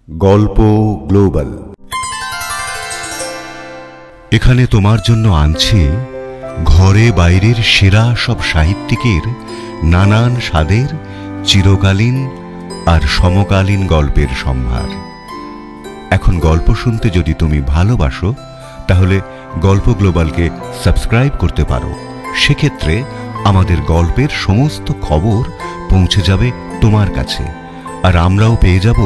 গল্প গ্লোবাল। এখানে তোমার জন্য আনছি ঘরে বাইরের সেরা সব সাহিত্যিকের নানান স্বাদের চিরকালীন আর সমকালীন গল্পের সম্ভার। এখন গল্প শুনতে যদি তুমি ভালোবাসো তাহলে গল্প গ্লোবালকে সাবস্ক্রাইব করতে পারো। সেক্ষেত্রে আমাদের গল্পের সমস্ত খবর পৌঁছে যাবে তোমার কাছে, আর আমরাও পেয়ে যাব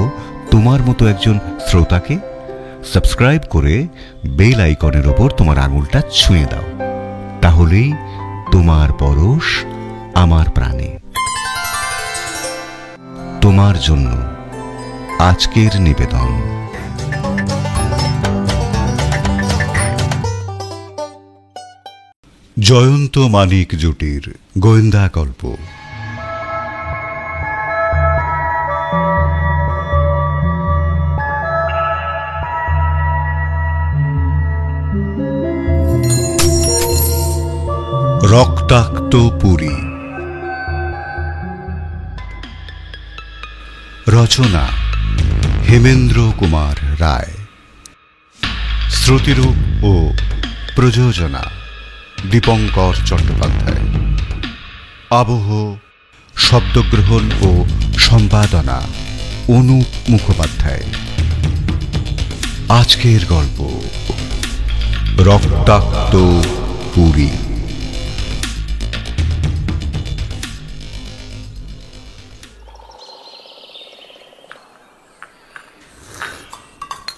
তোমার মতো একজন শ্রোতাকে। সাবস্ক্রাইব করে বেল আইকনের ওপর তোমার আঙুলটা ছুঁয়ে দাও, তাহলেই তোমার পরশ আমার প্রাণে। তোমার জন্য আজকের নিবেদন। জয়ন্ত মানিক জুটির গোয়েন্দা গল্প। রক্তাক্ত পুরী। রচনা হেমেন্দ্র কুমার রায়। শ্রুতিরূপ ও প্রযোজনা দীপঙ্কর চট্টোপাধ্যায়। আবহ, শব্দগ্রহণ ও সম্পাদনা অনুপ মুখোপাধ্যায়। আজকের গল্প রক্তাক্ত পুরী।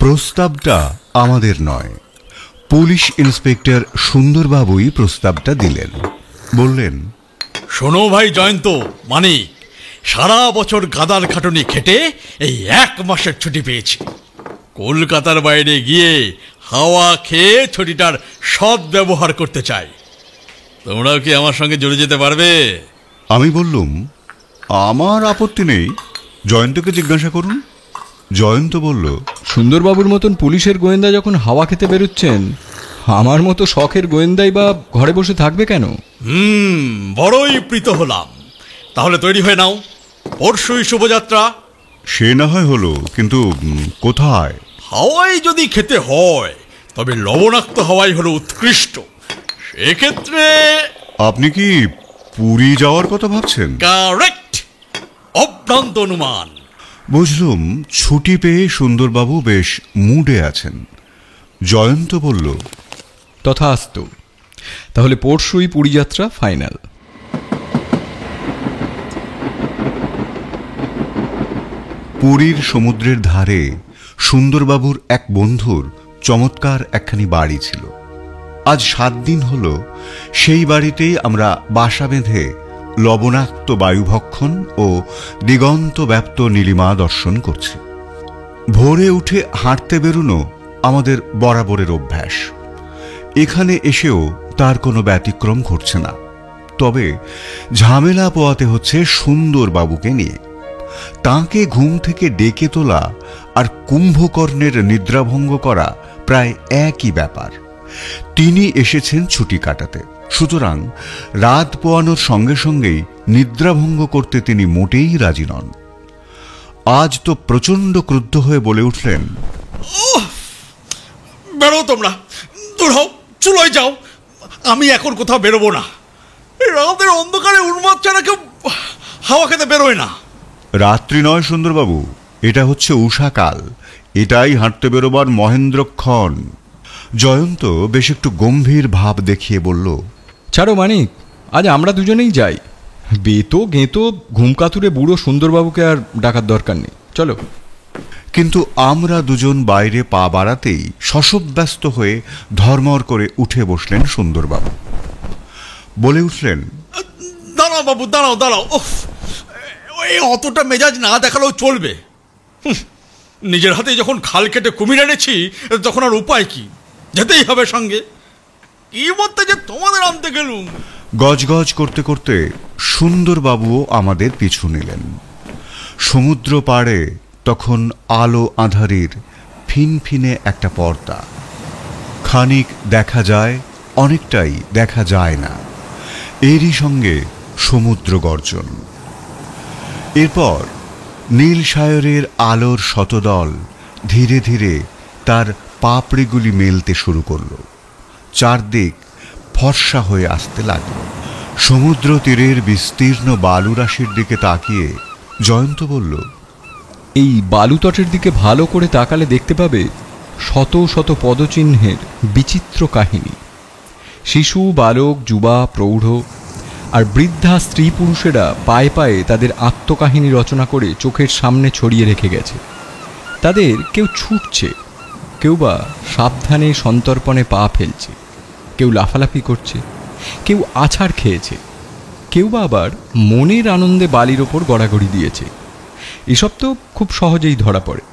প্রস্তাবটা আমাদের নয়, পুলিশ ইন্সপেক্টর সুন্দরবাবুই প্রস্তাবটা দিলেন। বললেন, শোনো ভাই জয়ন্ত মানিক, সারা বছর গাদার খাটুনি খেটে এই 1 মাসের ছুটি পেয়েছি। কলকাতার বাইরে গিয়ে হাওয়া খেয়ে ছুটিটার সৎ ব্যবহার করতে চাই। তোমরাও কি আমার সঙ্গে জুড়ে যেতে পারবে? আমি বললুম, আমার আপত্তি নেই, জয়ন্তকে জিজ্ঞাসা করুন। জয়ন্ত বলল, সুন্দরবাবুর মতন পুলিশের গোয়েন্দা যখন হাওয়া খেতে বেরোচ্ছেন, আমার মতো শখের গোয়েন্দাই বা ঘরে বসে থাকবে কেন? বড়ই প্রীত হলাম। তাহলে তৈরি হয়ে নাও, পরশুই শুভযাত্রা। সে না হয় হলো, কিন্তু কোথায়? হাওয়াই যদি খেতে হয় তবে লবণাক্ত হাওয়াই হলো উৎকৃষ্ট। সেক্ষেত্রে আপনি কি পুরী যাওয়ার কথা ভাবছেন? কারেক্ট, অভ্রান্ত অনুমান। বুঝলুম ছুটি পেয়ে সুন্দরবাবু বেশ মুডে আছেন। জয়ন্ত বলল, তথাস্তু, তাহলে পরশুই পুরী যাত্রা ফাইনাল। পুরীর সমুদ্রের ধারে সুন্দরবাবুর এক বন্ধুর চমৎকার একখানি বাড়ি ছিল। আজ 7 দিন হল সেই বাড়িতেই আমরা বাসা বেঁধে লবণাক্ত বায়ুভক্ষণ ও দিগন্ত ব্যাপ্ত নীলিমা দর্শন করছি। ভোরে উঠে হাঁটতে বেরোনো আমাদের বরাবরের অভ্যাস। এখানে এসেও তার কোনো ব্যতিক্রম ঘটছে না। তবে ঝামেলা পোয়াতে হচ্ছে সুন্দরবাবুকে নিয়ে। তাঁকে ঘুম থেকে ডেকে তোলা আর কুম্ভকর্ণের নিদ্রাভঙ্গ করা প্রায় একই ব্যাপার। তিনি এসেছেন ছুটি কাটাতে, সুতরাং রাত পোয়ানোর সঙ্গে সঙ্গেই নিদ্রাভঙ্গ করতে তিনি মোটেই রাজি নন। আজ তো প্রচণ্ড ক্রুদ্ধ হয়ে বলে উঠলেন, বেরো তোমরা, দূর হও, চুলোয় যাও। আমি এখন কোথাও বেরোবো না। রাতের অন্ধকারে উন্মাদ ছাড়া কেউ হাওয়া খেতে বেরোয় না। রাত্রি নয় সুন্দরবাবু, এটা হচ্ছে উষাকাল। এটাই হাঁটতে বেরোবার মহেন্দ্রক্ষণ। জয়ন্ত বেশ একটু গম্ভীর ভাব দেখিয়ে বলল, ছাড়ো মানিক, আজ আমরা দুজনেই যাই। বেতো গেঁতো ঘুমকাতুরে বুড়ো সুন্দরবাবুকে আর ডাকার দরকার নেই, চলো। কিন্তু আমরা দুজন বাইরে পা বাড়াতেই শশব্যস্ত হয়ে ধর্মর করে উঠে বসলেন সুন্দরবাবু। বলে উঠলেন, দাঁড়াও বাবু, দাঁড়াও দাঁড়াও। ওই অতটা মেজাজ না দেখালেও চলবে। নিজের হাতে যখন খাল কেটে কুমির এনেছি তখন আর উপায় কি? যেতেই হবে সঙ্গে। কি বলতে যে তোমাদের আনতে গেলুম। গজগজ করতে করতে সুন্দরবাবুও আমাদের পিছু নিলেন। সমুদ্র পাড়ে তখন আলো আঁধারির ফিনফিনে একটা পর্দা। খানিক দেখা যায়, অনেকটাই দেখা যায় না। এরই সঙ্গে সমুদ্র গর্জন। এরপর নীল সায়রের আলোর শতদল ধীরে ধীরে তার পাপড়িগুলি মেলতে শুরু করল। চারদিক ফর্সা হয়ে আসতে লাগল। সমুদ্র তীরের বিস্তীর্ণ বালুরাশির দিকে তাকিয়ে জয়ন্ত বলল, এই বালুতটের দিকে ভালো করে তাকালে দেখতে পাবে শত শত পদচিহ্নের বিচিত্র কাহিনী। শিশু, বালক, যুবা, প্রৌঢ় আর বৃদ্ধা স্ত্রী পুরুষেরা পায়ে পায়ে তাদের আত্মকাহিনী রচনা করে চোখের সামনে ছড়িয়ে রেখে গেছে। তাদের কেউ ছুটছে, কেউ বা সাবধানে সন্তর্পণে পা ফেলছে, কেউ লাফালাফি করছে, কেউ আছাড় খেয়েছে, কেউ বা আবার মনের আনন্দে বালির ওপর গড়াগড়ি দিয়েছে। এসব তো খুব সহজেই ধরা পড়ে,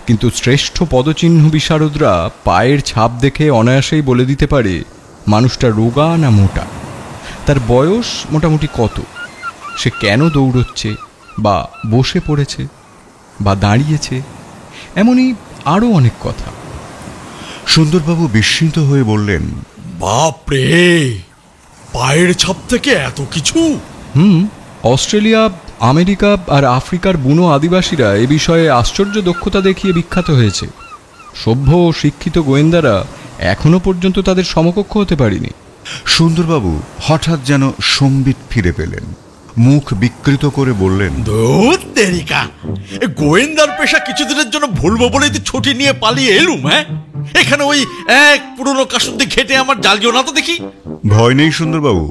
কিন্তু শ্রেষ্ঠ পদচিহ্ন বিশারদরা পায়ের ছাপ দেখে অনায়াসেই বলে দিতে পারে মানুষটা রোগা না মোটা, তার বয়স মোটামুটি কত, সে কেন দৌড়চ্ছে বা বসে পড়েছে বা দাঁড়িয়েছে, এমনই আরও অনেক কথা। সুন্দরবাবু বিস্মিত হয়ে বললেন, বাপরে, পায়ের ছাপ থেকে এত কিছু! অস্ট্রেলিয়া, আমেরিকা আর আফ্রিকার বুনো আদিবাসীরা এ বিষয়ে আশ্চর্য দক্ষতা দেখিয়ে বিখ্যাত হয়েছে। সভ্য ও শিক্ষিত গোয়েন্দারা এখনো পর্যন্ত তাদের সমকক্ষ হতে পারেনি। সুন্দরবাবু হঠাৎ যেন সম্বিত ফিরে পেলেন। মুখ বিকৃত করে বললেন, ধুর তেরিকা, গোয়েন্দার পেশা কিছুদিনের জন্য ভুলবো বলেই তো ছুটি নিয়ে পালিয়ে এলুম। হ্যাঁ, এখানে ওই এক পুরনো কাসুন্দি ঘেটে আমার জ্বালিও না তো দেখি। ভয় নেই সুন্দরবাবু,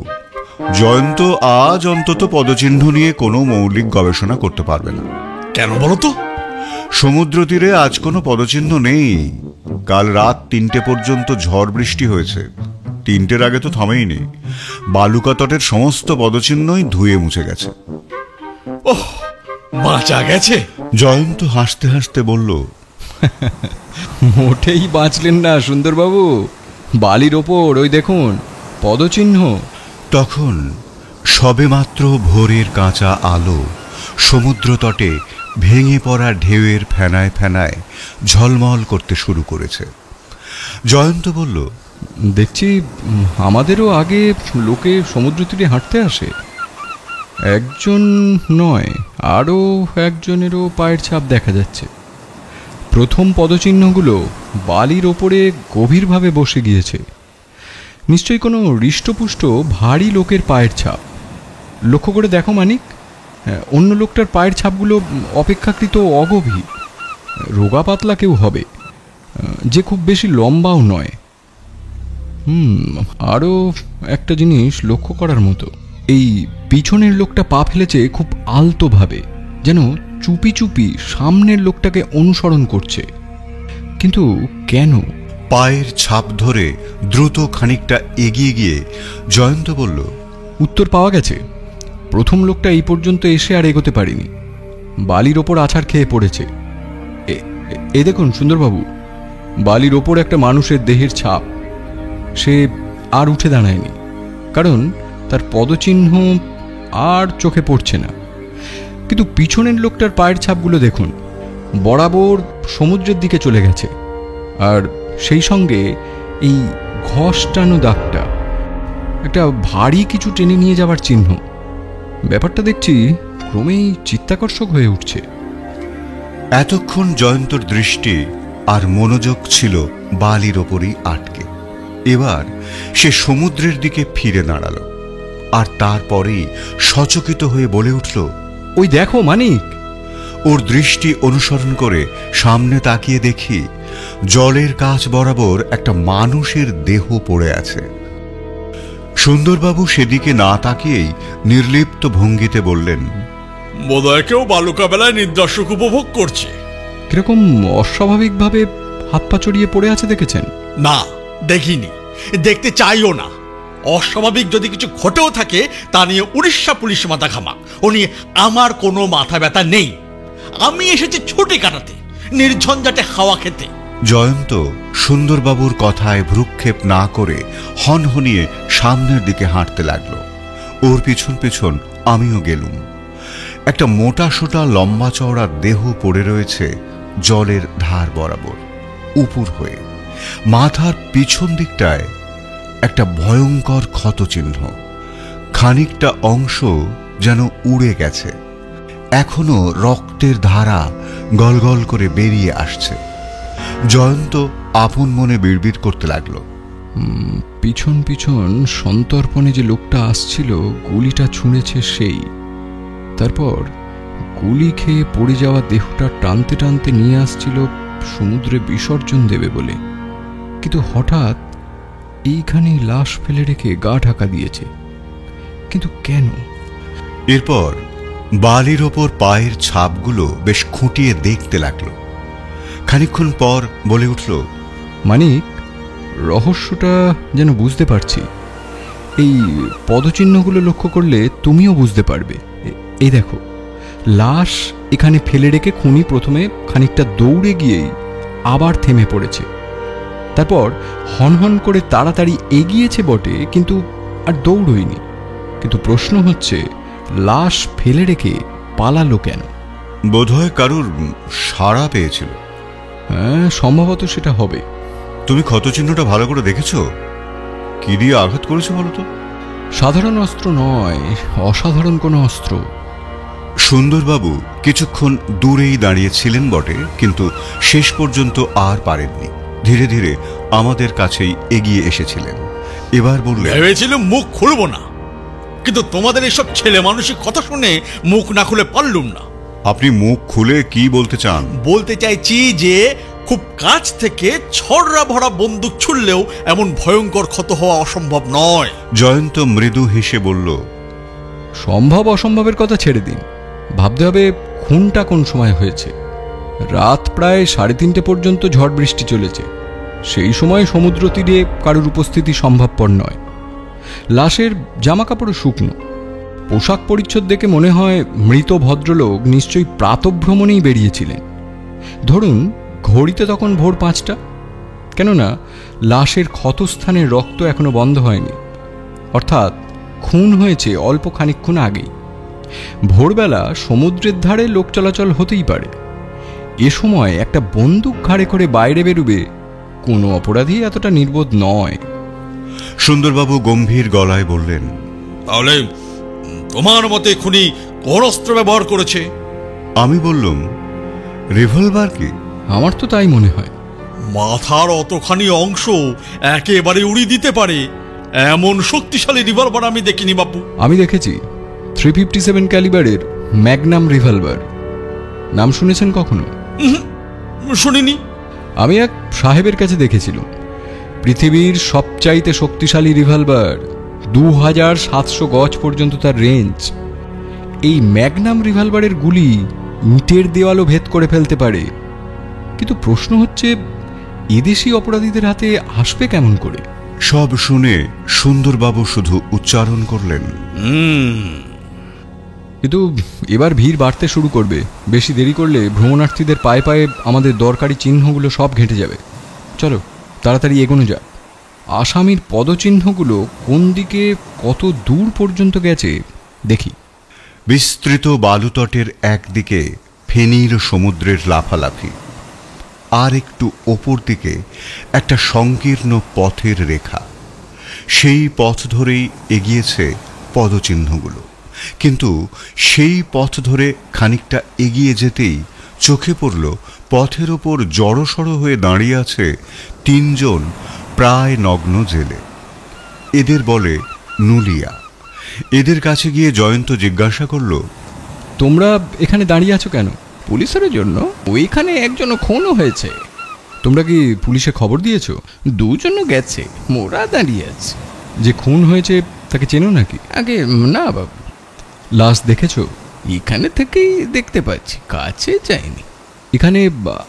জয়ন্ত আজ অন্তত পদচিহ্ন নিয়ে কোনো মৌলিক গবেষণা করতে পারবে না। কেন বলো তো? সমুদ্র তীরে আজ কোনো পদচিহ্ন নেই। কাল রাত 3টে পর্যন্ত ঝড় বৃষ্টি হয়েছে। 3টের আগে তো থামেইনি। বালুকা তটের সমস্ত পদচিহ্নই ধুয়ে মুছে গেছে। ওহ, বাঁচা গেছে। জয়ন্ত হাসতে হাসতে বলল, মোটেই বাঁচলেন না সুন্দরবাবু। বালির ওপর ওই দেখুন পদচিহ্ন। তখন সবেমাত্র ভোরের কাঁচা আলো সমুদ্র তটে ভেঙে পড়া ঢেউয়ের ফেনায় ফেনায় ঝলমল করতে শুরু করেছে। জয়ন্ত বলল, দেখছি আমাদেরও আগে লোকে সমুদ্র তীরে হাঁটতে আসে। একজন নয়, আরও একজনেরও পায়ের ছাপ দেখা যাচ্ছে। প্রথম পদচিহ্নগুলো বালির ওপরে গভীরভাবে বসে গিয়েছে। নিশ্চয়ই কোনো হৃষ্টপুষ্ট ভারী লোকের পায়ের ছাপ। লক্ষ্য করে দেখো মানিক, অন্য লোকটার পায়ের ছাপগুলো অপেক্ষাকৃত অগভীর। রোগা পাতলা কেউ হবে, যে খুব বেশি লম্বাও নয়। আরও একটা জিনিস লক্ষ্য করার মতো, এই পিছনের লোকটা পা ফেলেছে খুব আলতোভাবে, যেন চুপি চুপি সামনের লোকটাকে অনুসরণ করছে। কিন্তু কেন? পায়ের ছাপ ধরে দ্রুত খানিকটা এগিয়ে গিয়ে জয়ন্ত বলল, উত্তর পাওয়া গেছে। প্রথম লোকটা এই পর্যন্ত এসে আর এগোতে পারেনি, বালির ওপর আছাড় খেয়ে পড়েছে। এ দেখুন সুন্দরবাবু, বালির ওপর একটা মানুষের দেহের ছাপ। সে আর উঠে দাঁড়ায়নি, কারণ তার পদচিহ্ন আর চোখে পড়ছে না। কিন্তু পিছনের লোকটার পায়ের ছাপগুলো দেখুন, বরাবর সমুদ্রের দিকে চলে গেছে। আর সেই সঙ্গে এই ঘষটানো দাগটা, একটা ভারী কিছু টেনে নিয়ে যাওয়ার চিহ্ন। ব্যাপারটা দেখছি ক্রমেই চিত্তাকর্ষক হয়ে উঠছে। এতক্ষণ জয়ন্তর দৃষ্টি আর মনোযোগ ছিল বালির ওপরই আটকে। এবার সে সমুদ্রের দিকে ফিরে দাঁড়াল, আর তারপরেই সচকিত হয়ে বলে উঠল, ওই দেখো মানিক। ওর দৃষ্টি অনুসরণ করে সামনে তাকিয়ে দেখি জলের কাছ বরাবর একটা মানুষের দেহ পড়ে আছে। সুন্দরবাবু সেদিকে না তাকিয়েই নির্লিপ্ত ভঙ্গিতে বললেন, বোধহয় কেউ বালুকা বেলায় নির্দর্শক উপভোগ করছে। কিরকম অস্বাভাবিকভাবে হাত পা চড়িয়ে পড়ে আছে দেখেছেন? না, দেখিনি, দেখতে চাইও না। অস্বাভাবিক যদি কিছু ঘটেও থাকে তা নিয়ে উড়িষ্যা পুলিশ মাথা ঘামা, ও নিয়ে আমার কোনো মাথা ব্যথা নেই। আমি এসেছি ছুটি কাটাতে, নির্ঝঞ্ঝাটে হাওয়া খেতে। জয়ন্ত সুন্দরবাবুর কথায় ভ্রুক্ষেপ না করে হনহনিয়ে সামনের দিকে হাঁটতে লাগলো। ওর পিছন পিছন আমিও গেলুম। একটা মোটা সোটা লম্বা চওড়া দেহ পড়ে রয়েছে জলের ধার বরাবর উপুর হয়ে। মাথার পিছন দিকটায় একটা ভয়ঙ্কর ক্ষতচিহ্ন, খানিকটা অংশ যেন উড়ে গেছে। এখনো রক্তের ধারা গলগল করে বেরিয়ে আসছে। জয়ন্ত আপন মনে বিড়বিড় করতে লাগলো, পিছন পিছন সন্তর্পণে যে লোকটা আসছিল গুলিটা ছুঁড়েছে সেই। তারপর গুলি খেয়ে পড়ে যাওয়া দেহটা টানতে টানতে নিয়ে আসছিল সমুদ্রে বিসর্জন দেবে বলে, কিন্তু হঠাৎ এইখানেই লাশ ফেলে রেখে গা ঢাকা দিয়েছে। কিন্তু কেন? এরপর বালির ওপর পায়ের ছাপগুলো বেশ খুঁটিয়ে দেখতে লাগলো। খানিকক্ষণ পর বলে উঠল, মানিক, রহস্যটা যেন বুঝতে পারছি। এই পদচিহ্নগুলো লক্ষ্য করলে তুমিও বুঝতে পারবে। এই দেখো, লাশ এখানে ফেলে রেখে খুনি প্রথমে খানিকটা দৌড়ে গিয়েই আবার থেমে পড়েছে। তারপর হনহন করে তাড়াতাড়ি এগিয়েছে বটে, কিন্তু আর দৌড়ইনি। কিন্তু প্রশ্ন হচ্ছে, লাশ ফেলে রেখে পালালো কেন? বোধহয় কারুর সাড়া পেয়েছিল। হ্যাঁ, সম্ভবত সেটা হবে। তুমি ক্ষতচিহ্নটা ভালো করে দেখেছ? কি দিয়ে আঘাত করেছে বলো তো? সাধারণ অস্ত্র নয়, অসাধারণ কোনো অস্ত্র। সুন্দরবাবু কিছুক্ষণ দূরেই দাঁড়িয়েছিলেন বটে, কিন্তু শেষ পর্যন্ত আর পারেননি। ধীরে ধীরে আমাদের কাছেই এগিয়ে এসেছিলেন। এবার বললেন, ভেবেছিলাম মুখ খুলবো না, কিন্তু তোমাদের এসব ছেলে মানুষের কথা শুনে মুখ না খুলে পারলুম না। আপনি মুখ খুলে কি বলতে চান? বলতে চাইছি যে খুব কাছ থেকে ছড়রা ভরা বন্দুক ছুড়লেও এমন ভয়ঙ্কর ক্ষত হওয়া অসম্ভব নয়। জয়ন্ত মৃদু হেসে বলল, সম্ভব অসম্ভবের কথা ছেড়ে দিন, ভাবতে হবে খুনটা কোন সময় হয়েছে। রাত প্রায় 3:30 পর্যন্ত ঝড় বৃষ্টি চলেছে। সেই সময় সমুদ্র তীরে কারোর উপস্থিতি সম্ভবপর নয়। লাশের জামাকাপড় শুকনো, পোশাক পরিচ্ছদ দেখে মনে হয় মৃত ভদ্রলোক নিশ্চয়ই প্রাতভ্রমণেই বেরিয়েছিলেন। ধরুন ঘড়িতে তখন ভোর 5টা, কেননা লাশের ক্ষতস্থানের রক্ত এখনো বন্ধ হয়নি। অর্থাৎ খুন হয়েছে অল্প খানিকক্ষণ আগেই। ভোরবেলা সমুদ্রের ধারে লোক চলাচল হতেই পারে। এ সময় একটা বন্দুক ঘাড়ে করে বাইরে বেরোবে কোনো অপরাধী এতটা নির্বোধ নয়। সুন্দরবাবু গম্ভীর গলায় বললেন, তাহলে তোমার মতে খুনি কোন অস্ত্র ব্যবহার করেছে? আমি বললাম, রিভলভার কি? আমার তো তাই মনে হয়। মাথার অতখানি অংশ একেবারে উড়িয়ে দিতে পারে এমন শক্তিশালী রিভলভার আমি দেখিনি বাপু। আমি দেখেছি 357 ক্যালিবারের ম্যাগনাম রিভলভার। নাম শুনেছেন কখনো? শুনিনি। আমি এক সাহেবের কাছে দেখেছিলাম। পৃথিবীর সবচাইতে শক্তিশালী রিভলভার, 2700 গজ পর্যন্ত তার রেঞ্জ। এই ম্যাগনাম রিভলভারের গুলি ইটের দেওয়ালও ভেদ করে ফেলতে পারে। কিন্তু প্রশ্ন হচ্ছে, এদেশি অপরাধীদের হাতে আসবে কেমন করে? সব শুনে সুন্দরবাবু শুধু উচ্চারণ করলেন, কিন্তু এবার ভিড় বাড়তে শুরু করবে। বেশি দেরি করলে ভ্রমণার্থীদের পায়ে পায়ে আমাদের দরকারি চিহ্নগুলো সব ঘেঁটে যাবে। চলো তাড়াতাড়ি এগোনো যাক। আসামির পদচিহ্নগুলো কোন দিকে কত দূর পর্যন্ত গেছে দেখি। বিস্তৃত বালুতটের একদিকে ফেনীর সমুদ্রের লাফালাফি, আর একটু ওপর দিকে একটা সংকীর্ণ পথের রেখা। সেই পথ ধরেই এগিয়েছে পদচিহ্নগুলো। কিন্তু সেই পথ ধরে খানিকটা এগিয়ে যেতেই চোখে পড়ল পথের ওপর জড়সড় হয়ে দাঁড়িয়ে আছে 3 জন প্রায় নগ্ন জেলে। এদের বলে নুলিয়া। এদের কাছে গিয়ে জয়ন্ত জিজ্ঞাসা করল, তোমরা এখানে দাঁড়িয়ে আছো কেন? পুলিশের জন্য। ওইখানে একজন খুনও হয়েছে। তোমরা কি পুলিশে খবর দিয়েছো? 2 জন গেছে, মোরা দাঁড়িয়ে আছে। যে খুন হয়েছে তাকে চেনো নাকি? আগে না বাবু, লাশ দেখেছো? এখানে থেকেই দেখতে পাচ্ছি, কাছে যায়নি। এখানে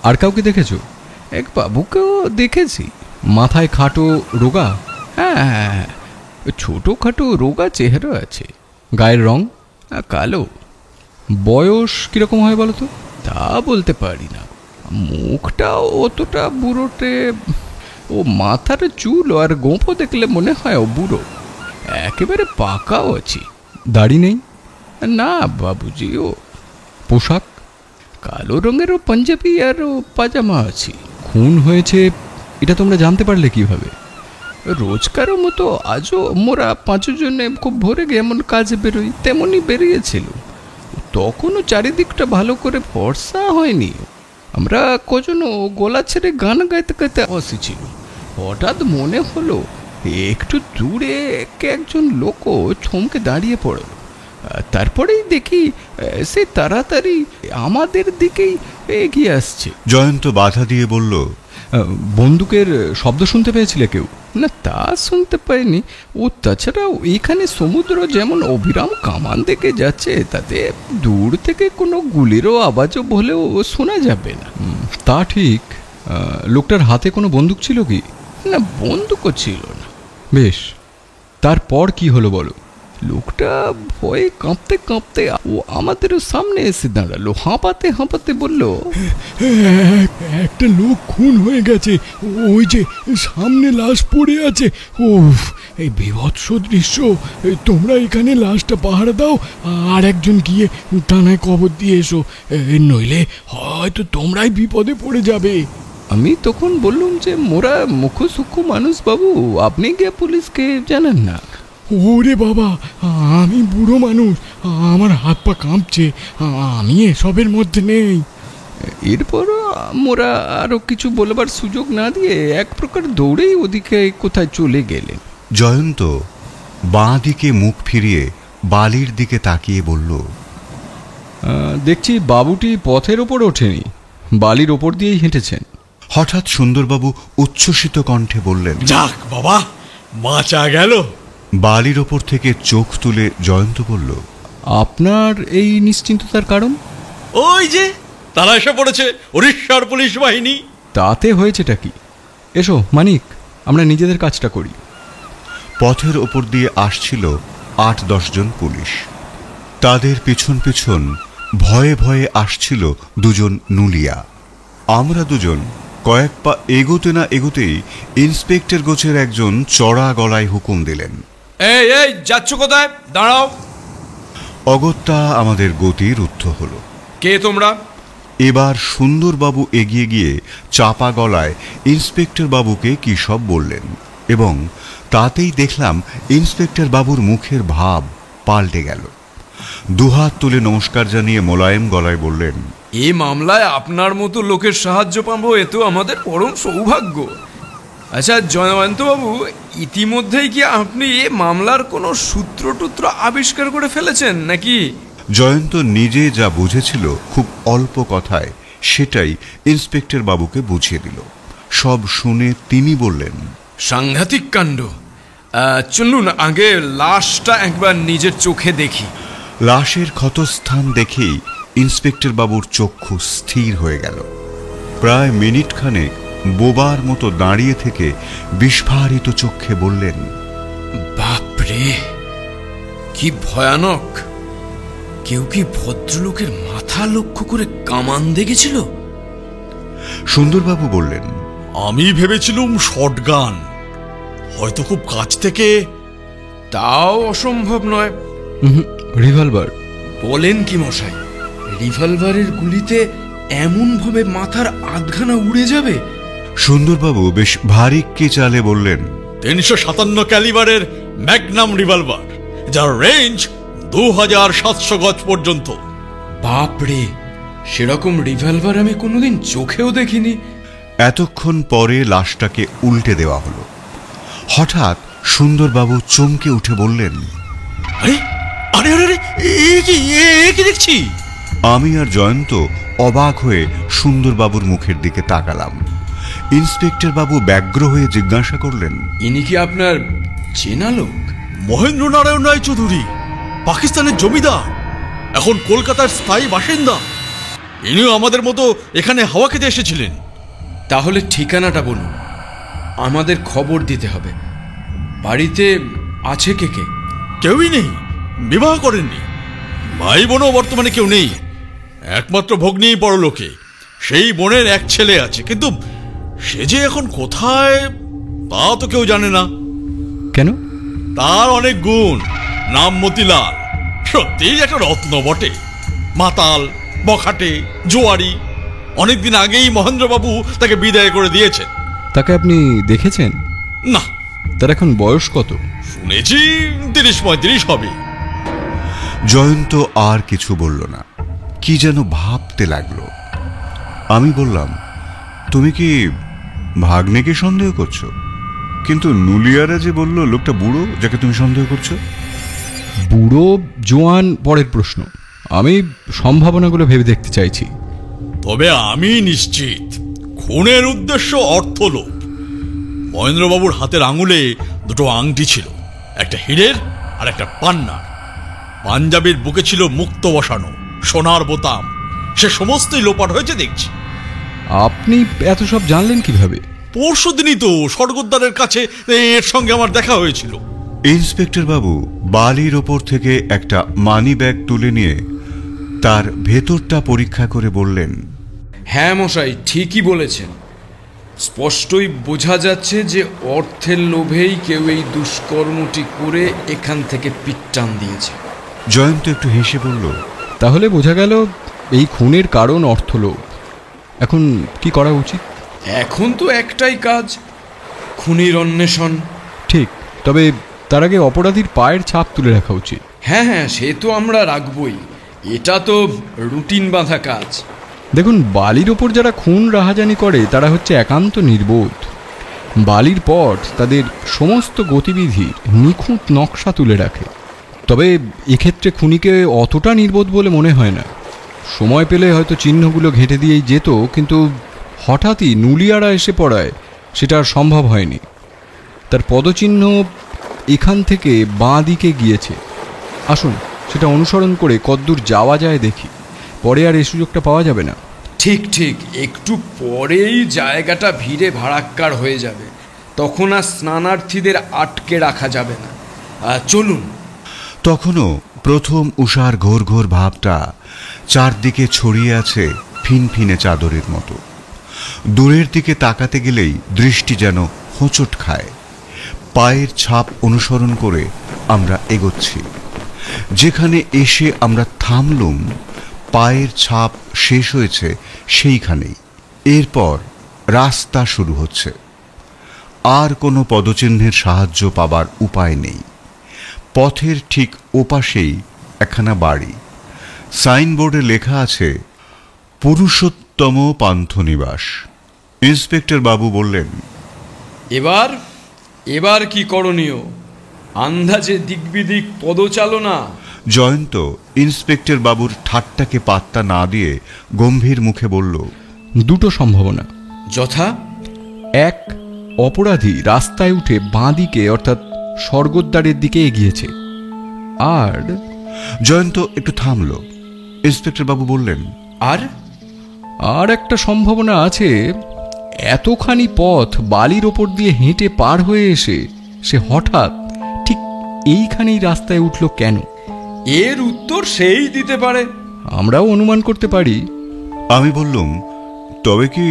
আর কাউকে দেখেছো? এক বাবুকেও দেখেছি। মাথায় খাটো, রোগা? হ্যাঁ, ছোটোখাটো রোগা চেহারা আছে। গায়ের রং? কালো। বয়স কিরকম হয় বলো তো? তা বলতে পারি না। মুখটাও অতটা বুড়োটে। ও মাথার চুল আর গোঁফও দেখলে মনে হয় ও বুড়ো। একেবারে পাকাও আছে। দাড়ি নেই? না বাবুজি। ও পোশাক? কালো রঙেরও পাঞ্জাবি আর ও পাজামা আছে। খুন হয়েছে এটা তোমরা জানতে পারলে কিভাবে? রোজকারও মতো আজও মোরা 5 জনে খুব ভোরে গিয়ে এমন কাজে বেরোই, তেমনই বেরিয়েছিল। তখনও চারিদিকটা ভালো করে ফর্সা হয়নি। আমরা কজনও গলা ছেড়ে গান গাইতে গাইতে বসেছিল। হঠাৎ মনে হলো একটু দূরে একজন লোকও থমকে দাঁড়িয়ে পড়ল। তারপরেই দেখি সে তাড়াতাড়ি আমাদের দিকেই এগিয়ে আসছে। জয়ন্ত বাধা দিয়ে বলল, বন্দুকের শব্দ শুনতে পেয়েছিলে কেউ? না, তা শুনতে পাইনি। ও তাছাড়াও এইখানে সমুদ্র যেমন অবিরাম কামান দিকে যাচ্ছে, তাতে দূর থেকে কোনো গুলিরও আওয়াজও বলেও শোনা যাবে না। তা ঠিক। লোকটার হাতে কোনো বন্দুক ছিল কি? না, বন্দুকও ছিল না। বেশ, তারপর কি হলো বলো। লোকটা ভয়ে কাঁপতে কাঁপতে ও আমাদের সামনে এসে দাঁড়ালো। হাঁপাতে হাঁপাতে বলল, একটা লোক খুন হয়ে গেছে, ওই যে সামনে লাশ পড়ে আছে। ওফ, এই বীভৎস দৃশ্য। তোমরা এখানে লাশটা পাহারা দাও, আর একজন গিয়ে থানায় খবর দিয়ে এসো, নইলে হয়তো তোমরাই বিপদে পড়ে যাবে। আমি তখন বললুম যে মোরা মুখসুক্ষ মানুষ বাবু, আপনি গিয়ে পুলিশকে জানান না। ওরে বাবা, আমি বুড়ো মানুষ, আমার হাত পা কাঁপছে, আমি এসবের মধ্যে নেই। এরপরও মোরা আরো কিছু বলবার সুযোগ না দিয়ে এক প্রকার দৌড়েই ওদিকে কোথায় চলে গেলেন। জয়ন্ত বাঁ দিকে মুখ ফিরিয়ে বালির দিকে তাকিয়ে বলল, দেখছি বাবুটি পথের ওপর ওঠেনি, বালির ওপর দিয়েই হেঁটেছেন। হঠাৎ সুন্দরবাবু উচ্ছ্বসিত কণ্ঠে বললেন, যাক বাবা, বাঁচা গেল। বালির ওপর থেকে চোখ তুলে জয়ন্ত বলল, আপনার এই নিশ্চিন্ততার কারণ? ওই যে তারা এসে পড়েছে, উড়িষ্যার পুলিশ বাহিনী। তাতে হয়েছেটা কি? এসো মানিক, আমরা নিজেদের কাজটা করি। পথের ওপর দিয়ে আসছিল ৮-১০ জন পুলিশ। তাদের পিছন পিছন ভয়ে ভয়ে আসছিল দুজন নুলিয়া। আমরা দুজন কয়েক পা এগোতে না এগোতেই ইন্সপেক্টর গোছের একজন চড়া গলায় হুকুম দিলেন, এই এই যাচ্ছ কোথায়? দাঁড়াও। অগত্যা আমাদের গতি রুদ্ধ হলো। কে তোমরা? এবার সুন্দরবাবু এগিয়ে গিয়ে চাপা গলায় ইন্সপেক্টর বাবুকে কি সব বললেন, এবং তাতেই দেখলাম ইন্সপেক্টর বাবুর মুখের ভাব পাল্টে গেল। দুহাত তুলে নমস্কার জানিয়ে মোলায়েম গলায় বললেন, এই মামলায় আপনার মতো লোকের সাহায্য পাবো, এ তো আমাদের পরম সৌভাগ্য। আচ্ছা জয়ন্তবাবু, ইতিমধ্যেই কি আপনি এ মামলার কোনো সূত্র টুত্র আবিষ্কার করে ফেলেছেন নাকি? জয়ন্ত নিজে যা বুঝেছিল খুব অল্প কথায় সেটাই ইন্সপেক্টর বাবুকে বুঝিয়ে দিল। সব শুনে তিনি বললেন, সাংঘাতিক কাণ্ড। চলুন আগে লাশটা একবার নিজের চোখে দেখি। লাশের ক্ষতস্থান দেখেই ইন্সপেক্টর বাবুর চক্ষু স্থির হয়ে গেল। প্রায় মিনিট খানেক বোবার মতো দাঁড়িয়ে থেকে বিস্ফারিত চক্ষে বললেন, বাপরে, কি ভয়ানক! কেউ কি ভদ্রলোকের মাথা লক্ষ্য করে কামান দেখেছিল? সুন্দরবাবু বললেন, আমি ভেবেছিলুম শটগান, হয়তো খুব কাছ থেকে। তাও অসম্ভব নয়। রিভলভার। বলেন কি মশাই, রিভলভারের গুলিতে এমন ভাবে মাথার আধখানা উড়ে যাবে? সুন্দরবাবু বেশ ভারী কে চালে বললেন, 357 ক্যালিবারের ম্যাগনাম রিভলভার, যার রেঞ্জ 2700 গজ পর্যন্ত। বাপরে, সেরকম রিভলভার আমি কোনোদিন চোখেও দেখিনি। এতক্ষণ পরে লাশটাকে উল্টে দেওয়া হলো। হঠাৎ সুন্দরবাবু চমকে উঠে বললেন, আরে আরে আরে, এ কি দেখছি? আমি আর জয়ন্ত অবাক হয়ে সুন্দরবাবুর মুখের দিকে তাকালাম। ইন্সপেক্টর বাবু ব্যগ্র হয়ে জিজ্ঞাসা করলেন, ইনি কি আপনার চেনা লোক? মহেন্দ্র নারায়ণ রায় চৌধুরী, পাকিস্তানের জমিদার, এখন কলকাতার স্থায়ী বাসিন্দা। ইনিও আমাদের মতো এখানে হাওয়া খেতে এসেছিলেন। তাহলে ঠিকানাটা বলুন, আমাদের খবর দিতে হবে। বাড়িতে আছে কে কে? কেউই নেই, বিবাহ করেননি। ভাই বোনও বর্তমানে কেউ নেই। একমাত্র ভগ্নী পরলোকে, সেই বোনের এক ছেলে আছে, কিন্তু সে যে এখন কোথায় তা তো কেউ জানে না। কেন? তার অনেক গুণ, নাম মতিলাল, সত্যিই একটা রত্ন বটে। মাতাল, বখাটে, জোয়ারি। অনেকদিন আগেই মহেন্দ্রবাবু তাকে বিদায় করে দিয়েছেন। তাকে আপনি দেখেছেন? না। তার এখন বয়স কত? শুনেছি 30-35 হবে। জয়ন্ত আর কিছু বলল না, কি যেন ভাবতে লাগলো। আমি বললাম, তুমি কি ভাগ্নেকে সন্দেহ করছো? কিন্তু নুলিয়ারা যে বলল লোকটা বুড়ো, যাকে তুমি সন্দেহ করছো। বুড়ো জোয়ান পরের প্রশ্ন, আমি সম্ভাবনাগুলো ভেবে দেখতে চাইছি। তবে আমি নিশ্চিত খুনের উদ্দেশ্য অর্থলোভ। মহেন্দ্রবাবুর হাতের আঙুলে দুটো আংটি ছিল, একটা হীরের আর একটা পান্নার। পাঞ্জাবির বুকে ছিল মুক্ত বসানো সোনার বোতাম। সে সমস্তই লোপাট হয়েছে দেখছি। আপনি এত সব জানলেন কিভাবে? পরশু দিনই তো স্বর্গদ্বারের কাছে এর সঙ্গে আমার দেখা হয়েছিল। ইন্সপেক্টর বাবু বালির ওপর থেকে একটা মানি ব্যাগ তুলে নিয়ে তার ভেতরটা পরীক্ষা করে বললেন, হ্যাঁ মশাই, ঠিকই বলেছেন। স্পষ্টই বোঝা যাচ্ছে যে অর্থের লোভেই কেউ এই দুষ্কর্মটি করে এখান থেকে পিটটান দিয়েছে। জয়ন্ত একটু হেসে বলল, তাহলে বোঝা গেল এই খুনের কারণ অর্থলোভ। এখন কি করা উচিত? এখন তো একটাই কাজ, খুনির অন্বেষণ। ঠিক, তবে তার আগে অপরাধীর পায়ের ছাপ তুলে রাখা উচিত। হ্যাঁ হ্যাঁ, সে তো আমরা রাখবই। এটা তো রুটিন বাঁধা কাজ। দেখুন, বালির ওপর যারা খুন রাহাজানি করে তারা হচ্ছে একান্ত নির্বোধ। বালির পট তাদের সমস্ত গতিবিধির নিখুঁত নকশা তুলে রাখে। তবে এক্ষেত্রে খুনিকে অতটা নির্বোধ বলে মনে হয় না। সময় পেলে হয়তো চিহ্নগুলো ঘেঁটে দিয়েই যেত, কিন্তু হঠাৎই নুলিয়ারা এসে পড়ায় সেটা আর সম্ভব হয়নি। তার পদচিহ্ন এখান থেকে বাঁ দিকে গিয়েছে। আসুন সেটা অনুসরণ করে কদ্দূর যাওয়া যায় দেখি, পরে আর এই সুযোগটা পাওয়া যাবে না। ঠিক ঠিক, একটু পরেই জায়গাটা ভিড়ে ভাড়াক্কার হয়ে যাবে, তখন আর স্নানার্থীদের আটকে রাখা যাবে না। চলুন। তখনও প্রথম উষার ঘোর ঘোর ভাবটা চারদিকে ছড়িয়ে আছে ফিনফিনে চাদরের মতো। দূরের দিকে তাকাতে গেলেই দৃষ্টি যেন হোঁচট খায়। পায়ের ছাপ অনুসরণ করে আমরা এগোচ্ছি। যেখানে এসে আমরা থামলুম, পায়ের ছাপ শেষ হয়েছে সেইখানেই। এরপর রাস্তা শুরু হচ্ছে। আর কোনো পদচিহ্নের সাহায্য পাবার উপায় নেই। পথের ঠিক ওপাশেই একখানা বাড়ি। সাইনবোর্ডে লেখা আছে পুরুষোত্তম পান্থনিবাস। ইন্সপেক্টর বাবু বললেন, এবার কি করণীয়? আন্দাজে দিকবিদিক পদচালনা। জয়ন্ত ইন্সপেক্টর বাবুর ঠাট্টাকে পাত্তা না দিয়ে গম্ভীর মুখে বলল, দুটো সম্ভাবনা। যথা, এক, অপরাধী রাস্তায় উঠে বাঁ দিকে অর্থাৎ স্বর্গদ্বারের দিকে এগিয়েছে। আর জয়ন্ত একটু থামল। ইন্সপেক্টর বাবু বললেন, আর একটা সম্ভাবনা আছে, এতখানি পথ বালির ওপর দিয়ে হেঁটে পার হয়ে এসে সে হঠাৎ ঠিক এইখানেই রাস্তায় উঠল কেন? এর উত্তর সেই দিতে পারে। আমরাও অনুমান করতে পারি। আমি বললুম, তবে কি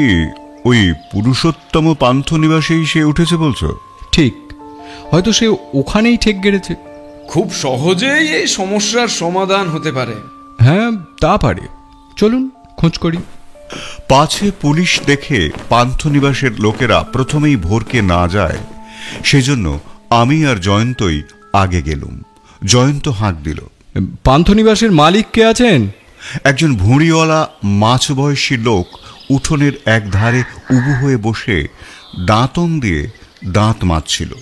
ওই পুরুষোত্তম পান্থনিবাসেই সে উঠেছে বলছো? ঠিক, হয়তো সে ওখানেই ঠেক গেড়েছে। খুব সহজেই এই সমস্যার সমাধান হতে পারে। হ্যাঁ, তা পারে। চলুন খোঁজ করি। পাছে পুলিশ দেখে পান্থনিবাসের লোকেরা প্রথমেই ভোরকে না যায়, সেজন্য আমি আর জয়ন্তই আগে গেলুম। জয়ন্ত হাঁক দিল। পান্থনিবাসের মালিক কে আছেন? একজন ভুঁড়িওয়ালা মাছ বয়সী লোক উঠোনের এক ধারে উবু হয়ে বসে দাঁতন দিয়ে দাঁত মাজছিল।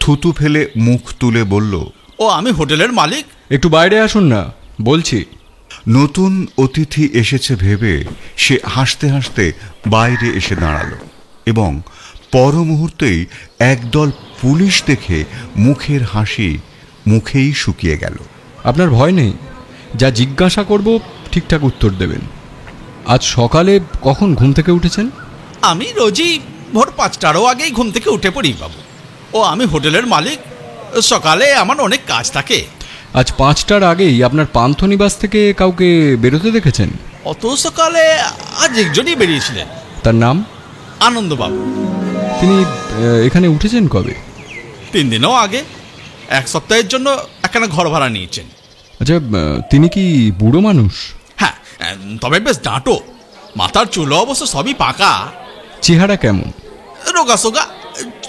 থুতু ফেলে মুখ তুলে বলল, ও আমি হোটেলের মালিক। একটু বাইরে আসুন না, বলছি। নতুন অতিথি এসেছে ভেবে সে হাসতে হাসতে বাইরে এসে দাঁড়ালো এবং পর মুহূর্তেই একদল পুলিশ দেখে মুখের হাসি মুখেই শুকিয়ে গেল। আপনার ভয় নেই, যা জিজ্ঞাসা করব ঠিকঠাক উত্তর দেবেন। আজ সকালে কখন ঘুম থেকে উঠেছেন? আমি রোজই ভোর 5টারও আগেই ঘুম থেকে উঠে পড়ি বাবু। ও আমি হোটেলের মালিক, সকালে আমার অনেক কাজ থাকে। আজ 5টার আগেই আপনার পান্থনিবাস থেকে কাউকে বেরোতে দেখেছেন? অত সকালে আজ একজনই বেরিয়েছিলেন। তার নাম? আনন্দবাবু। তিনি এখানে উঠেছেন কবে? 3 দিনও আগে। 1 সপ্তাহের জন্য একখানা ঘর ভাড়া নিয়েছেন। আচ্ছা, তিনি কি বুড়ো মানুষ? হ্যাঁ, তবে বেশ ডাঁটো। মাথার চুলো অবশ্য সবই পাকা। চেহারা কেমন? রোগা সোগা,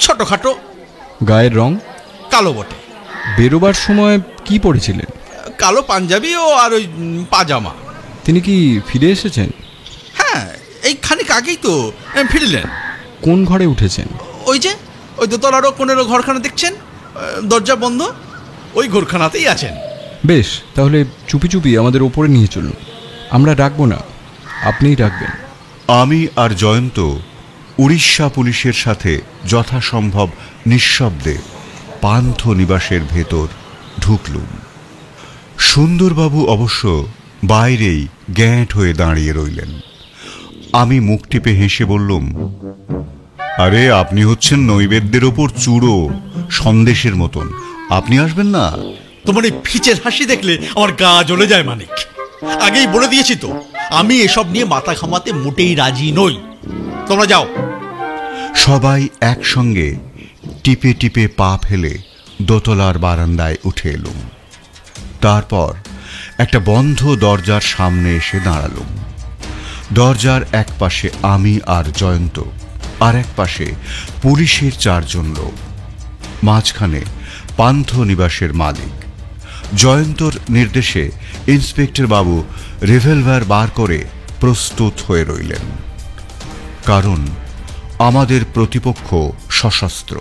ছোটখাটো। গায়ের রং? কালো বটে। বেরোবার সময় কি পড়েছিলেন? কালো পাঞ্জাবি ও আর ওই পাজামা। তিনি কি ফিরে এসেছেন? হ্যাঁ, এই খানিক আগেই তো ফিরলেন। কোন ঘরে উঠেছেন? ওই যে ওই দোতলারও কোনেরও ঘরখানা দেখছেন, দরজা বন্ধ, ওই ঘরখানাতেই আছেন। বেশ, তাহলে চুপি চুপি আমাদের ওপরে নিয়ে চলুন। আমরা ডাকবো না, আপনিই ডাকবেন। আমি আর জয়ন্ত উড়িষ্যা পুলিশের সাথে যথাসম্ভব নিঃশব্দে পান্থ নিবাসের ভেতর ঢুকলুম। সুন্দরবাবু অবশ্য বাইরেই গ্যাঁট হয়ে দাঁড়িয়ে রইলেন। আমি মুখ টিপে হেসে বললুম, আরে আপনি হচ্ছেন নৈবেদ্যের ওপর চূড়ো, সন্দেশের মতন, আপনি আসবেন না? তোমার এই ফিচের হাসি দেখলে আমার গা জ্বলে যায় মানিক। আগেই বলে দিয়েছি তো, আমি এসব নিয়ে মাথা ঘামাতে মোটেই রাজি নই। তোমরা যাও। সবাই একসঙ্গে টিপে টিপে পা ফেলে দোতলার বারান্দায় উঠে এলুম। তারপর একটা বন্ধ দরজার সামনে এসে দাঁড়ালুম। দরজার এক পাশে আমি আর জয়ন্ত, আর এক পাশে পুলিশের 4 জন লোক, মাঝখানে পান্থ নিবাসের মালিক। জয়ন্তর নির্দেশে ইন্সপেক্টর বাবু রিভলভার বার করে প্রস্তুত হয়ে রইলেন, কারণ আমাদের প্রতিপক্ষ সশস্ত্র।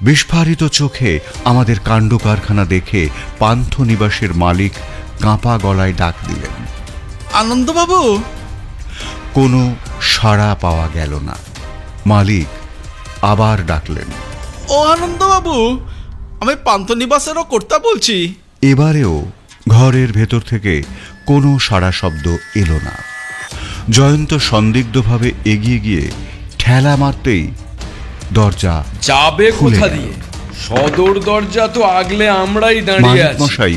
বিস্ফারিত চোখে আমাদের কাণ্ড কারখানা দেখে পান্থ নিবাসের মালিক কাঁপা গলায় ডাক দিলেন, আনন্দবাবু। কোনো সাড়া পাওয়া গেল না। মালিক আবার ডাকলেন, ও আনন্দবাবু, আমি পান্থনিবাসেরও কর্তা বলছি। এবারেও ঘরের ভেতর থেকে কোনো সাড়া শব্দ এলো না। জয়ন্ত সন্দিগ্ধভাবে এগিয়ে গিয়ে ঠেলা মারতেই দরজা যাবে কোথা দিয়ে? সদর দরজা তো আগলে আমরাই দাঁড়িয়ে মালিক আছি। মশাই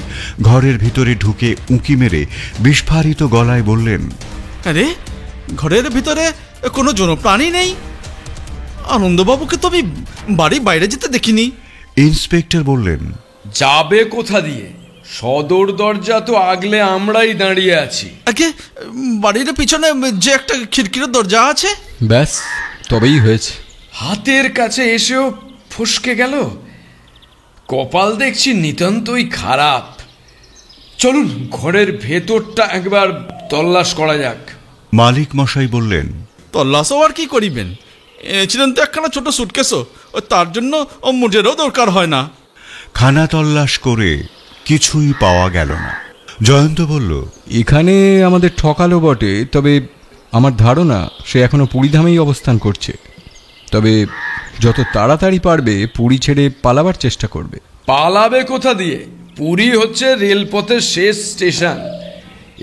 ঘরের ভিতরে ঢুকে উঁকি মেরে বিস্ফারিত গলায় বললেন, আরে, ঘরের ভিতরে কোনো জনপ্রাণী নেই। আনন্দবাবুকে তো আমি বাড়ির বাইরে যেতে দেখিনি। ইন্সপেক্টর বললেন, যাবে কোথা দিয়ে? সদর দরজা তো আগলে আমরাই দাঁড়িয়ে আছি। আগে বাড়ির পিছনে যে একটা খিড়কির দরজা আছে। ব্যাস, তবেই হয়েছে। হাতের কাছে এসেও ফসকে গেল। কপাল দেখছি নিতান্তই খারাপ। চলুন ঘরের ভেতরটা একবার তল্লাশ করা যাক। মালিক মশাই বললেন, তল্লাশও আর কি করিবেন, ছিলেন তো একখানা ছোট সুটকেসও, তার জন্য মোটেরও দরকার হয় না। খানা তল্লাশ করে কিছুই পাওয়া গেল না। জয়ন্ত বলল, এখানে আমাদের ঠকালো বটে, তবে আমার ধারণা সে এখনো পুরীধামেই অবস্থান করছে। তবে যত তাড়াতাড়ি পারবে পুরী ছেড়ে পালাবার চেষ্টা করবে। পালাবে কোথা দিয়ে? পুরী হচ্ছে রেলপথের শেষ স্টেশন।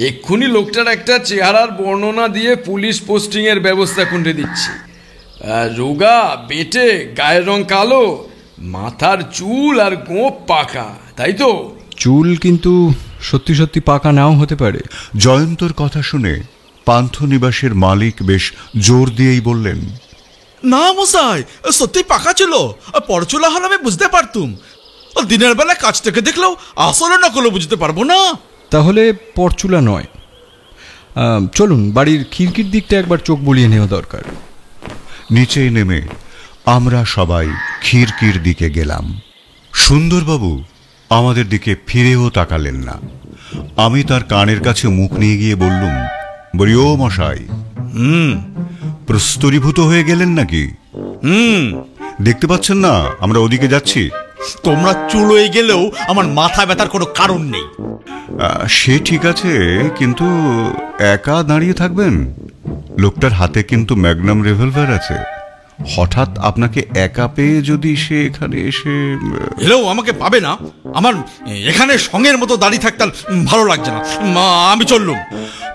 এক্ষুনি লোকটার একটা চেহারার বর্ণনা দিয়ে পুলিশ পোস্টিংয়ের ব্যবস্থা করে দিচ্ছি। রোগা, বেটে, গায়ের রং কালো, মাথার চুল আর গোঁপ পাকা, তাই তো? চুল কিন্তু সত্যি সত্যি পাকা নাও হতে পারে। জয়ন্তর কথা শুনে পান্থনিবাসের মালিক বেশ জোর দিয়েই বললেন, না মশাই, সত্যি পাকা ছিল। পরচুলা হলে আমি বুঝতে পারতুম। দিনের বেলা কাছ থেকে দেখলেও আসলে নকল বুঝতে পারবো না। তাহলে পরচুলা নয়। চলুন বাড়ির খিড়কির দিকটা একবার চোখ বুলিয়ে নেওয়া দরকার। নিচে নেমে আমরা সবাই খিড়কির দিকে গেলাম। সুন্দরবাবু আমাদের দিকে ফিরেও তাকালেন না। আমি তার কানের কাছে মুখ নিয়ে গিয়ে বললুম, বলি, ও মশাই, প্রস্তরীভূত হয়ে গেলেন নাকি? দেখতে পাচ্ছেন না আমরা ওদিকে যাচ্ছি? তোমরা চুলোয় গেলেও আমার মাথা ব্যথার কোনো কারণ নেই। সে ঠিক আছে, কিন্তু একা দাঁড়িয়ে থাকবেন? লোকটার হাতে কিন্তু ম্যাগনাম রিভলভার আছে। হঠাৎ আপনাকে একা পেয়ে যদি সে এখানে এসে এলেও আমাকে পাবে না। আমার এখানে সঙ্গের মতো দাঁড়িয়ে থাকতে ভালো লাগছে না। আমি চললুম।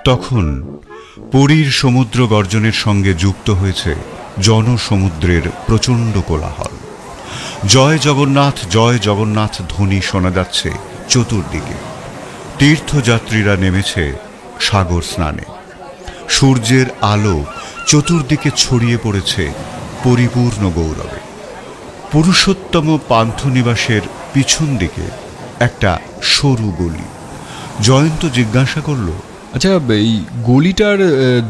তখন পুরীর সমুদ্র গর্জনের সঙ্গে যুক্ত হয়েছে জনসমুদ্রের প্রচণ্ড কোলাহল। জয় জগন্নাথ ধ্বনি শোনা যাচ্ছে চতুর্দিকে। তীর্থযাত্রীরা নেমেছে সাগর স্নানে। সূর্যের আলো চতুর্দিকে ছড়িয়ে পড়েছে পরিপূর্ণ গৌরবে। পুরুষোত্তম পান্থনিবাসের পিছন দিকে একটা সরু গলি। জয়ন্ত জিজ্ঞাসা করল, আচ্ছা, এই গলিটার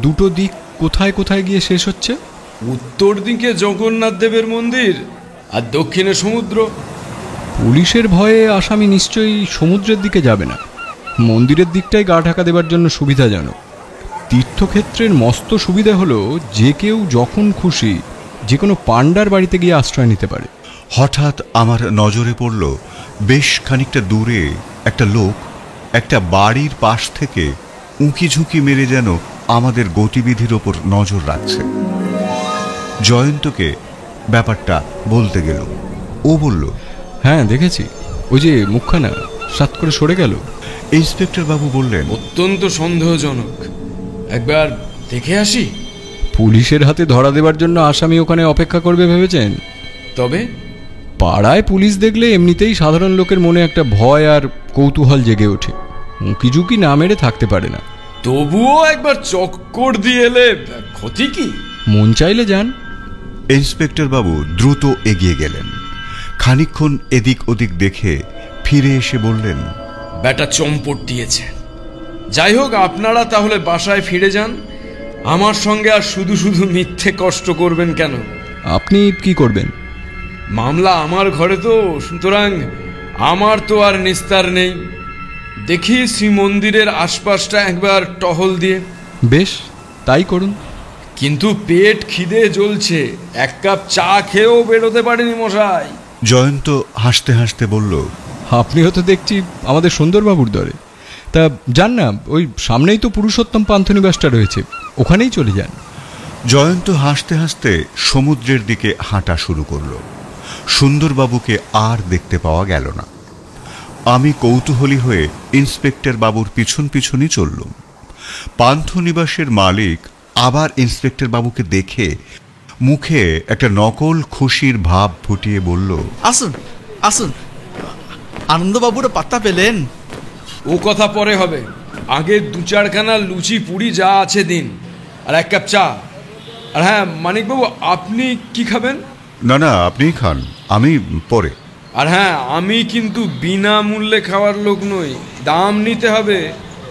দুটো দিক কোথায় কোথায় গিয়ে শেষ হচ্ছে? উত্তর দিকে জগন্নাথ দেবের মন্দির আর দক্ষিণে সমুদ্র। পুলিশের ভয়ে আসামি নিশ্চয়ই সমুদ্রের দিকে যাবে না। মন্দিরের দিকটাই গা ঢাকা দেবার জন্য সুবিধাজনক। তীর্থক্ষেত্রের মস্ত সুবিধা হলো যে কেউ যখন খুশি যে কোনো পাণ্ডার বাড়িতে গিয়ে আশ্রয় নিতে পারে। হঠাৎ আমার নজরে পড়ল বেশ খানিকটা দূরে একটা লোক একটা বাড়ির পাশ থেকে উঁকি ঝুঁকি মেরে যেন আমাদের গতিবিধির ওপর নজর রাখছে। জয়ন্তকে ব্যাপারটা বলতে গেল। ও বলল, হ্যাঁ দেখেছি, ওই যে মুখখানা সাত করে সরে গেল। ইন্সপেক্টর বাবু বললেন, অত্যন্ত সন্দেহজনক, একবার দেখে আসি। পুলিশের হাতে ধরা দেবার জন্য আসামি ওখানে অপেক্ষা করবে ভেবেছেন? তবে পাড়ায় পুলিশ দেখলে এমনিতেই সাধারণ লোকের মনে একটা ভয় আর কৌতূহল জেগে ওঠে, উঁকি ঝুঁকি না মেরে থাকতে পারে না। তবুও একবার চক্কর দিয়ে এলে ক্ষতি কি? মন চাইলে যান। ইন্সপেক্টর বাবু দ্রুত এগিয়ে গেলেন। খানিকক্ষণ এদিক ওদিক দেখে ফিরে এসে বললেন, ব্যাটা চম্পট দিয়েছে। যাই হোক, আপনারা তাহলে বাসায় ফিরে যান। আমার সঙ্গে আর শুধু শুধু মিথ্যে কষ্ট করবেন কেন? আপনি কি করবেন? মামলা আমার ঘরে তো, সুতরাং আমার তো আর নিস্তার নেই। দেখি শ্রীমন্দিরের আশপাশটা একবার টহল দিয়ে। বেশ, তাই করুন। কিন্তু পেট খিদে জ্বলছে, এক কাপ চা খেয়েও বেরোতে পারেনি মশাই। জয়ন্ত হাসতে হাসতে বলল, আপনিও তো দেখছি আমাদের সুন্দরবাবুর দরে। তা যান না, ওই সামনেই তো পুরুষোত্তম পান্থনিবাসটা রয়েছে, ওখানেই চলে যান। জয়ন্ত হাসতে হাসতে সমুদ্রের দিকে হাঁটা শুরু করল। সুন্দরবাবুকে আর দেখতে পাওয়া গেল না। আমি কৌতূহলী হয়ে ইন্সপেক্টর বাবুর পিছন পিছনই চললুম। পান্থনিবাসের মালিক আবার ইন্সপেক্টর বাবুকে দেখে মুখে একটা নকল খুশির ভাব ফুটিয়ে বলল, আসুন আসুন, আনন্দবাবুর পাত্তা পেলেন? ও কথা পরে হবে, আগে দু চারখানা লুচি পুরি যা আছে দিন, আর এক কাপ চা। আর হ্যাঁ মানিকবাবু, আপনি কি খাবেন? না না, আপনিই খান, আমি পরে। আর হ্যাঁ, আমি কিন্তু বিনামূল্যে খাওয়ার লোক নই, দাম নিতে হবে।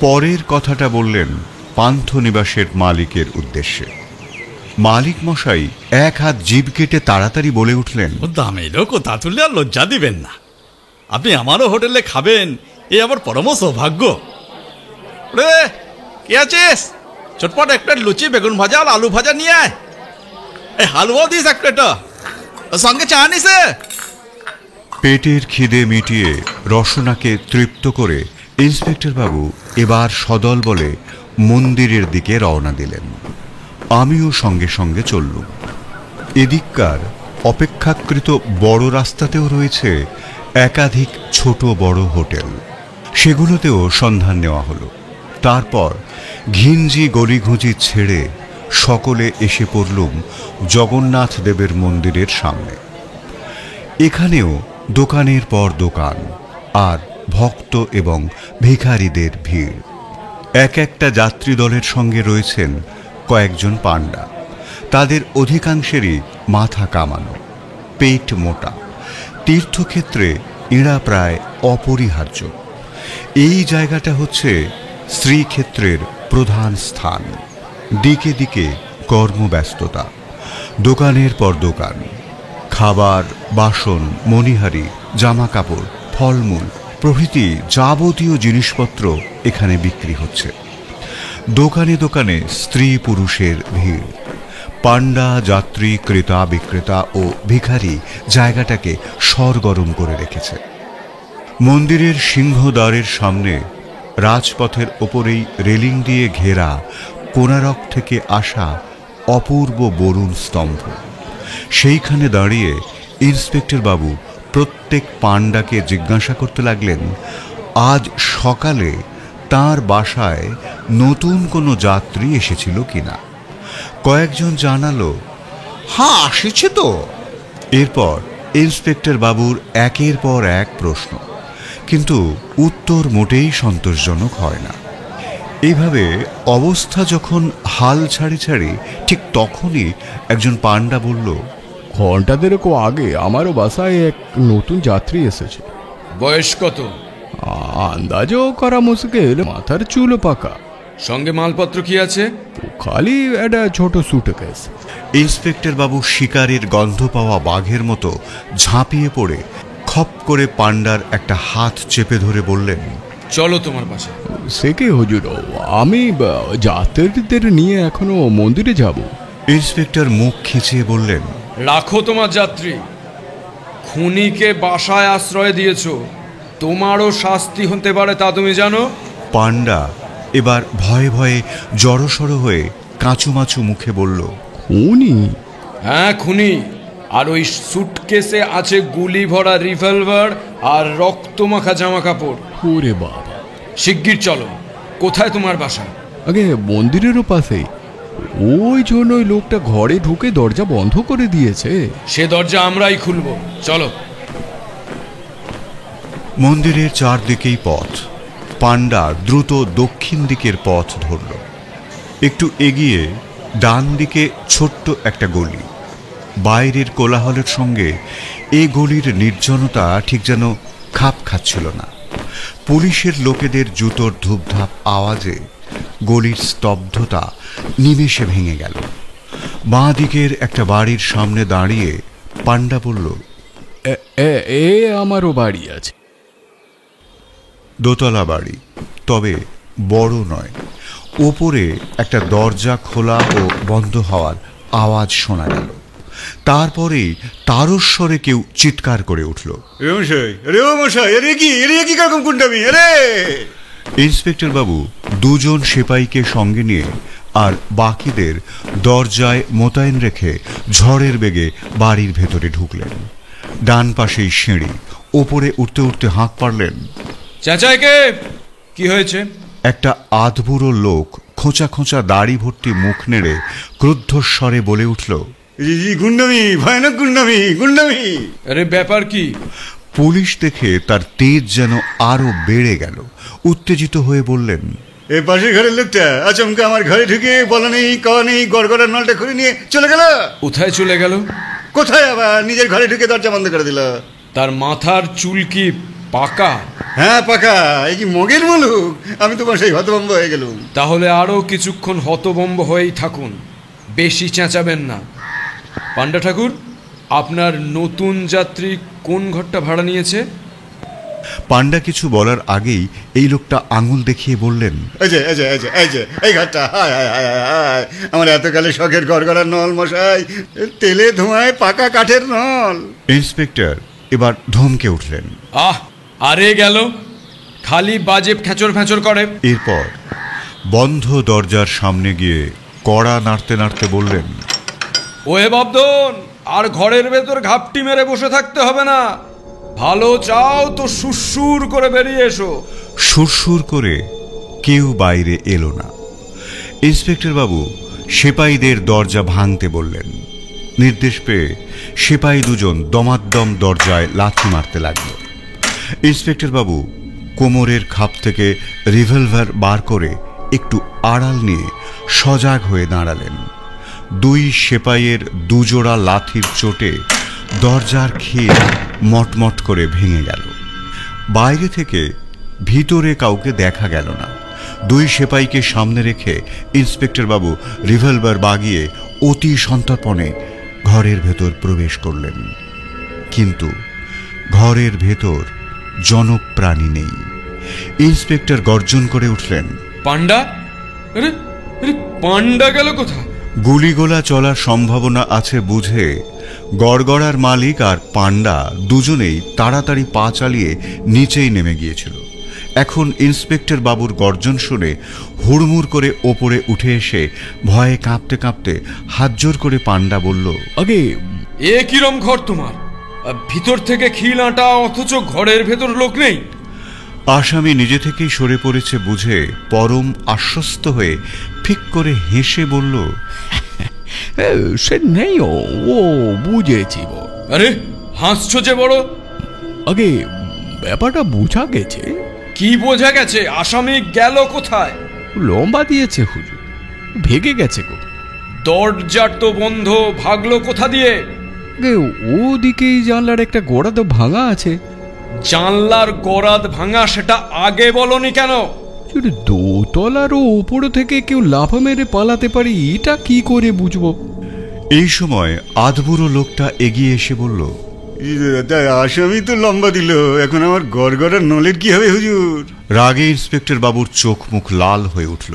পরের কথাটা বললেন পান্থনিবাসের মালিকের উদ্দেশ্যে। মালিক মশাই এক হাত জিভ কেটে তাড়াতাড়ি বলে উঠলেন, দামেরও কথা তুললে আর লজ্জা দিবেন না। আপনি আমারও হোটেলে খাবেন, এ আমার পরম সৌভাগ্য। রে, কে আছিস? চটপট একটা লুচি, বেগুন ভাজা আর আলু ভাজা নিয়ে আয়। এই হালুয়াও দিস এক প্লেট, সঙ্গে চা নিস। পেটের খিদে মিটিয়ে রসনাকে তৃপ্ত করে ইন্সপেক্টর বাবু এবার সদল বলে মন্দিরের দিকে রওনা দিলেন। আমিও সঙ্গে সঙ্গে চললুম। এদিককার অপেক্ষাকৃত বড় রাস্তাতেও রয়েছে একাধিক ছোট বড় হোটেল, সেগুলোতেও সন্ধান নেওয়া হলো। তারপর ঘিঞ্জি গলিঘুঁজি ছেড়ে সকলে এসে পড়লুম জগন্নাথ দেবের মন্দিরের সামনে। এখানেও দোকানের পর দোকান আর ভক্ত এবং ভিখারিদের ভিড়। এক একটা যাত্রী দলের সঙ্গে রয়েছেন কয়েকজন পাণ্ডা। তাদের অধিকাংশেরই মাথা কামানো, পেট মোটা। তীর্থক্ষেত্রে এরা প্রায় অপরিহার্য। এই জায়গাটা হচ্ছে শ্রীক্ষেত্রের প্রধান স্থান। দিকে দিকে কর্মব্যস্ততা, দোকানের পর দোকান। খাবার, বাসন, মণিহারি, জামা কাপড়, ফলমূল প্রভৃতি যাবতীয় জিনিসপত্র এখানে বিক্রি হচ্ছে। দোকানে দোকানে স্ত্রী পুরুষের ভিড়। পাণ্ডা, যাত্রী, ক্রেতা বিক্রেতা ও ভিখারি জায়গাটাকে সরগরম করে রেখেছে। মন্দিরের সিংহদ্বারের সামনে রাজপথের ওপরেই রেলিং দিয়ে ঘেরা কোণারক থেকে আসা অপূর্ব বরুণ স্তম্ভ। সেইখানে দাঁড়িয়ে ইন্সপেক্টর বাবু প্রত্যেক পাণ্ডাকে জিজ্ঞাসা করতে লাগলেন আজ সকালে তার বাসায় নতুন কোনো যাত্রী এসেছিল কিনা। কয়েকজন জানালো, হ্যাঁ আসেছে তো। এরপর ইন্সপেক্টর বাবুর একের পর এক প্রশ্ন, কিন্তু উত্তর মোটেই সন্তোষজনক হয় না। এইভাবে অবস্থা যখন হাল ছাড়ি ছাড়ি, ঠিক তখনই একজন পাণ্ডা বলল, ঘন্টা দেড়েকও আগে আমারও বাসায় এক নতুন যাত্রী এসেছে। বয়স কত? আন্দাজও করা মুশকিল, মাথার চুলও পাকা। সঙ্গে মালপত্র কি আছে? খালি একটা ছোট সুটকেস। ইন্সপেক্টর বাবু শিকারের গন্ধ পাওয়া বাঘের মতো ঝাঁপিয়ে পড়ে খপ করে পাণ্ডার একটা হাত চেপে ধরে বললেন, চলো তোমার বাসা। সে কি হুজুর, আমি যাত্রীদের নিয়ে এখনো মন্দিরে যাব। ইন্সপেক্টর মুখ খিঁচিয়ে বললেন, রাখো তোমার যাত্রী। খুনিকে বাসায় আশ্রয় দিয়েছ, তোমারও শাস্তি হতে পারে তা তুমি জানো? পান্ডা এবার ভয়ে ভয়ে জড়সড় হয়ে কাঁচুমাচু মুখে বলল, উনি? হ্যাঁ, খুনি। আর ওই সুটকেসে আছে গুলি ভরা রিভলভার আর রক্তমাখা জামা কাপড়। ওরে বাবা! শিগগির চলো। কোথায় তোমার বাসা? আগে মন্দিরেরও পাশে। ওই জন্য ওই লোকটা ঘরে ঢুকে দরজা বন্ধ করে দিয়েছে। সে দরজা আমরাই খুলবো, চলো। মন্দিরের চারদিকেই পথ। পান্ডা দ্রুত দক্ষিণ দিকের পথ ধরল। একটু এগিয়ে ডান দিকে ছোট্ট একটা গলি। বাইরের কোলাহলের সঙ্গে এই গলির নির্জনতা ঠিক যেন খাপ খাচ্ছিল না। পুলিশের লোকেদের জুতোর ধূপধাপ আওয়াজে গলির স্তব্ধতা নিমেষে ভেঙে গেল। বাঁ দিকের একটা বাড়ির সামনে দাঁড়িয়ে পান্ডা বলল, এ আমারও বাড়ি আছে। দোতলা বাড়ি, তবে বড় নয়। ওপরে একটা দরজা খোলা ও বন্ধ হওয়ার আওয়াজ শোনা গেল। তারপরেই তারস্বরে কেউ চিৎকার করে উঠল, ইন্সপেক্টর বাবু দুজন সেপাইকে সঙ্গে নিয়ে আর বাকিদের দরজায় মোতায়েন রেখে ঝড়ের বেগে বাড়ির ভেতরে ঢুকলেন। ডান পাশেই সিঁড়ি। ওপরে উঠতে উঠতে হাঁক পারলেন, চেঁচাইকে, কি হয়েছে? একটা আধবুড়ো লোক খোঁচা খোঁচা দাড়ি ভর্তি মুখ নেড়ে ক্রুদ্ধস্বরে বলে উঠল, গুন্ডামি, ভয়ানক গুন্ডামি, গুন্ডামি। আরে ব্যাপার কি? পুলিশ দেখে তার তেজ যেন আরো বেড়ে গেল। উত্তেজিত হয়ে বললেন, এ পাশের ঘরের লোকটা আচমকা আমার ঘরে ঢুকে বলা নেই কওয়া নেই গড়গড়ার নলটা খুলে নিয়ে চলে গেল। কোথায় চলে গেল? কোথায় আবার, নিজের ঘরে ঢুকে দরজা বন্ধ করে দিল। তার মাথার চুল কি পাকা? হ্যাঁ পাকা। এই কি মগের মুলুক? আমি তোমার সেই হতভম্ব হয়ে গেলুম। তাহলে আরো কিছুক্ষণ হতভম্ব হয়েই থাকুন, বেশি চেঁচাবেন না। পান্ডা ঠাকুর, আপনার নতুন যাত্রী কোন ঘরটা ভাড়া নিয়েছে? পান্ডা কিছু বলার আগেই এই লোকটা আঙুল দেখিয়ে বললেন, এই ঘরটা। আমার এতকালে শখের গড়গড়ার নল মশাই, তেলে ধোঁয়ায় পাকা কাঠের নল। ইন্সপেক্টর এবার ধমকে উঠলেন, আরে গেল, খালি বাজে ফ্যাঁচর ফ্যাঁচর করে। এরপর বন্ধ দরজার সামনে গিয়ে কড়া নাড়তে নাড়তে বললেন, ওহে বাবদন, আর ঘরের ভেতর ঘাপটি মেরে বসে থাকতে হবে না। ভালো চাও তো সুরসুর করে বেরিয়ে এসো। সুরসুর করে কেউ বাইরে এলো না। ইন্সপেক্টর বাবু সেপাইদের দরজা ভাঙতে বললেন। নির্দেশ পেয়ে সেপাই দুজন দমাদ্দম দরজায় লাথি মারতে লাগলো। ইন্সপেক্টর বাবু কোমরের খাপ থেকে রিভলভার বার করে একটু আড়াল নিয়ে সজাগ হয়ে দাঁড়ালেন। দুই সেপাইয়ের দুজোড়া লাথির চোটে দরজার খিল মটমট করে ভেঙে গেল। বাইরে থেকে ভিতরে কাউকে দেখা গেল না। দুই সেপাইকে সামনে রেখে ইন্সপেক্টর বাবু রিভলভার বাগিয়ে অতি সন্তর্পণে ঘরের ভেতর প্রবেশ করলেন। কিন্তু ঘরের ভেতর জনপ্রাণী নেই। ইন্সপেক্টর গর্জন করে উঠলেন, পান্ডা? আরে পান্ডা গেল কোথায়? গুলিগোলা চলার সম্ভাবনা আছে বুঝে গড়গড়ার মালিক আর পান্ডা দুজনেই তাড়াতাড়ি পা চালিয়ে নিচেই নেমে গিয়েছিল। এখন ইন্সপেক্টর বাবুর গর্জন শুনে হুড়মুড় করে ওপরে উঠে এসে ভয়ে কাঁপতে কাঁপতে হাতজোর করে পান্ডা বলল, আগে এ কিরম ঘর তোমার? ভিতর থেকে খিল আটা, অথচ ঘরের ভেতর লোক নেই। আসামি নিজে থেকেই সরে পড়েছে বুঝে পরম আশ্বস্ত হয়ে ফিক করে হেসে বলল, সে নেই, ও বুঝেছি। আরে হাসছো যে বড়? আগে ব্যাপারটা বোঝা গেছে। কি বোঝা গেছে? আসামি গেল কোথায়? লম্বা দিয়েছে হুজুর, ভেগে গেছে গো। দরজার তো বন্ধ, ভাগলো কোথা দিয়ে? ওদিকেই জানলার একটা গোড়া তো ভাঙা আছে। জানলার গোড়াত ভাঙা, সেটা আগে বলনি কেন? দোতলার উপর থেকে কেউ লাফা মেরে পালাতে পারে, এটা কি করে বুঝবো? এই সময় আধবুড়ো লোকটা এগিয়ে এসে বলল, আসামি তো লম্বা দিল, এখন আমার গড়গড়ার নলের কি হবে হুজুর? রাগে ইন্সপেক্টর বাবুর চোখ মুখ লাল হয়ে উঠল।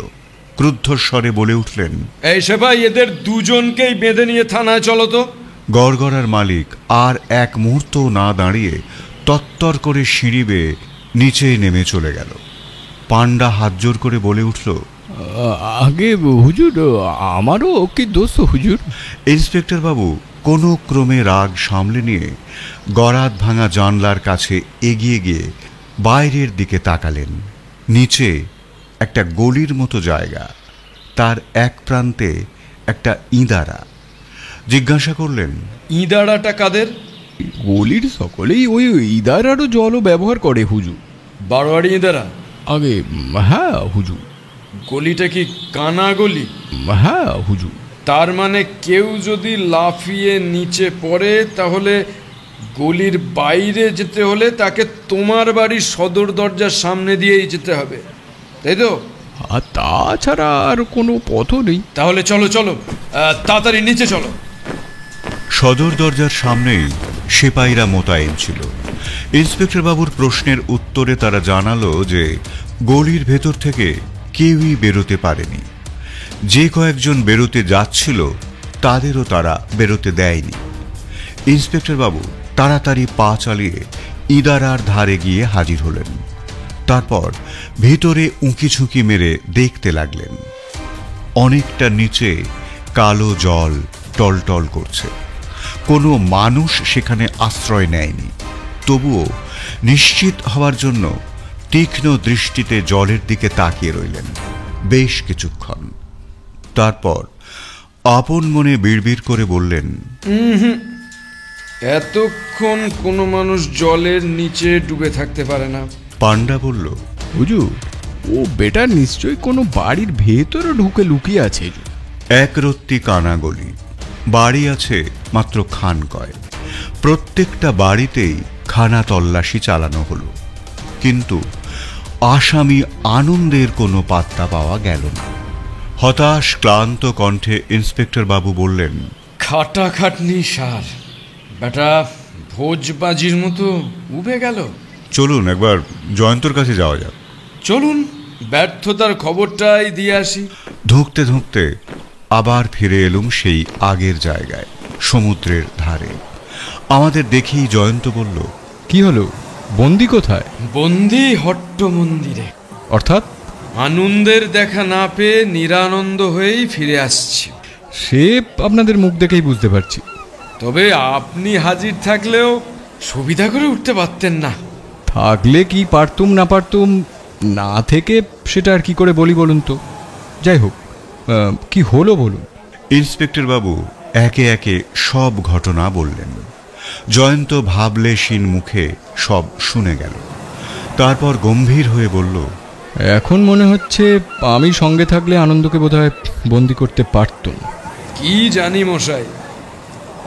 ক্রুদ্ধ স্বরে বলে উঠলেন, এই সেপাই, এদের দুজনকেই বেঁধে নিয়ে থানায় চলো তো। গড়গড়ার মালিক আর এক মুহূর্ত না দাঁড়িয়ে তত্তর করে সিঁড়ি বেয়ে নিচে নেমে চলে গেল। পান্ডা হাত জোর করে বলে উঠল, আগে হুজুর, আমারও কি দোষ হুজুর? ইন্সপেক্টর বাবু কোনো ক্রমে রাগ সামলে নিয়ে গরাদ ভাঙা জানলার কাছে এগিয়ে গিয়ে বাইরের দিকে তাকালেন। নিচে একটা গলির মতো জায়গা, তার এক প্রান্তে একটা ইঁদারা। জিজ্ঞাসা করলেন, ইঁদারাটা কাদের? গলির সকলেই ওই ইদারারও জলও ব্যবহার করে হুজুর। বারোয়ারি ইঁদারা? আগে হ্যাঁ হুজুর। গলিটা কি কানা গলি? হ্যাঁ হুজুর। তার মানে কেউ যদি লাফিয়ে নিচে পড়ে তাহলে গলির বাইরে যেতে হলে তাকে তোমার বাড়ির সদর দরজার সামনে দিয়েই যেতে হবে, তাই তো? আর তাছাড়া আর কোনো পথও নেই। তাহলে চলো চলো, তাড়াতাড়ি নিচে চলো। সদর দরজার সামনেই সেপাইরা মোতায়েন ছিল। ইন্সপেক্টর বাবুর প্রশ্নের উত্তরে তারা জানালো যে গলির ভেতর থেকে কেউই বেরোতে পারেনি। যে কয়েকজন বেরোতে যাচ্ছিল তাদেরও তারা বেরোতে দেয়নি। ইন্সপেক্টর বাবু তাড়াতাড়ি পা চালিয়ে ইদারার ধারে গিয়ে হাজির হলেন। তারপর ভিতরে উঁকি ঝুঁকি মেরে দেখতে লাগলেন। অনেকটা নিচে কালো জল টলটল করছে। কোনো মানুষ সেখানে আশ্রয় নেয়নি। তবুও নিশ্চিত হওয়ার জন্য তীক্ষ্ণ দৃষ্টিতে জলের দিকে তাকিয়ে রইলেন বেশ কিছুক্ষণ। তারপর আপন মনে বিড়বিড় করে বললেন, এতক্ষণ কোনো মানুষ জলের নিচে ডুবে থাকতে পারে না। পান্ডা বলল, হুজুর, ও বেটা নিশ্চয়ই কোনো বাড়ির ভেতরে ঢুকে লুকিয়ে আছে। এক রত্তি কানা গলি, বাড়ি আছে মাত্র খান কয়। প্রত্যেকটা বাড়িতেই খানা তল্লাশি চালানো হলো, কিন্তু আসামি আনন্দের কোনো পাত্তা পাওয়া গেল না। হতাশ ক্লান্ত কণ্ঠে ইন্সপেক্টর বাবু বললেন, খাটাখাটনি সার, বেটা ভোজবাজির মতো উবে গেল। চলুন একবার জয়ন্তর কাছে যাওয়া যাক। চলুন ব্যর্থতার খবরটাই দিয়ে আসি। ধুঁকতে ধুঁকতে আবার ফিরে এলুম সেই আগের জায়গায়, সমুদ্রের ধারে। আমাদের দেখেই জয়ন্ত বলল, কি হলো, বন্দি কোথায়? বন্দি হট্ট মন্দিরে। অর্থাৎ? আনন্দের দেখা না পেয়ে নিরানন্দ হয়েই ফিরে আসছি। সে আপনাদের মুখ দেখেই বুঝতে পারছি। তবে আপনি হাজির থাকলেও সুবিধা করে উঠতে পারতেন না। থাকলে কি পারতুম না পারতুম, না থেকে সেটা আর কি করে বলি বলুন তো। যাই হোক, কি হলো বলুন। ইন্সপেক্টর বাবু একে একে সব ঘটনা বললেন। জয়ন্ত ভাবলেশীন মুখে সব শুনে গেল। তারপর গম্ভীর হয়ে বলল, এখন মনে হচ্ছে আমি সঙ্গে থাকলে আনন্দকে বোধহয় বন্দি করতে পারতুম। কি জানি মশাই,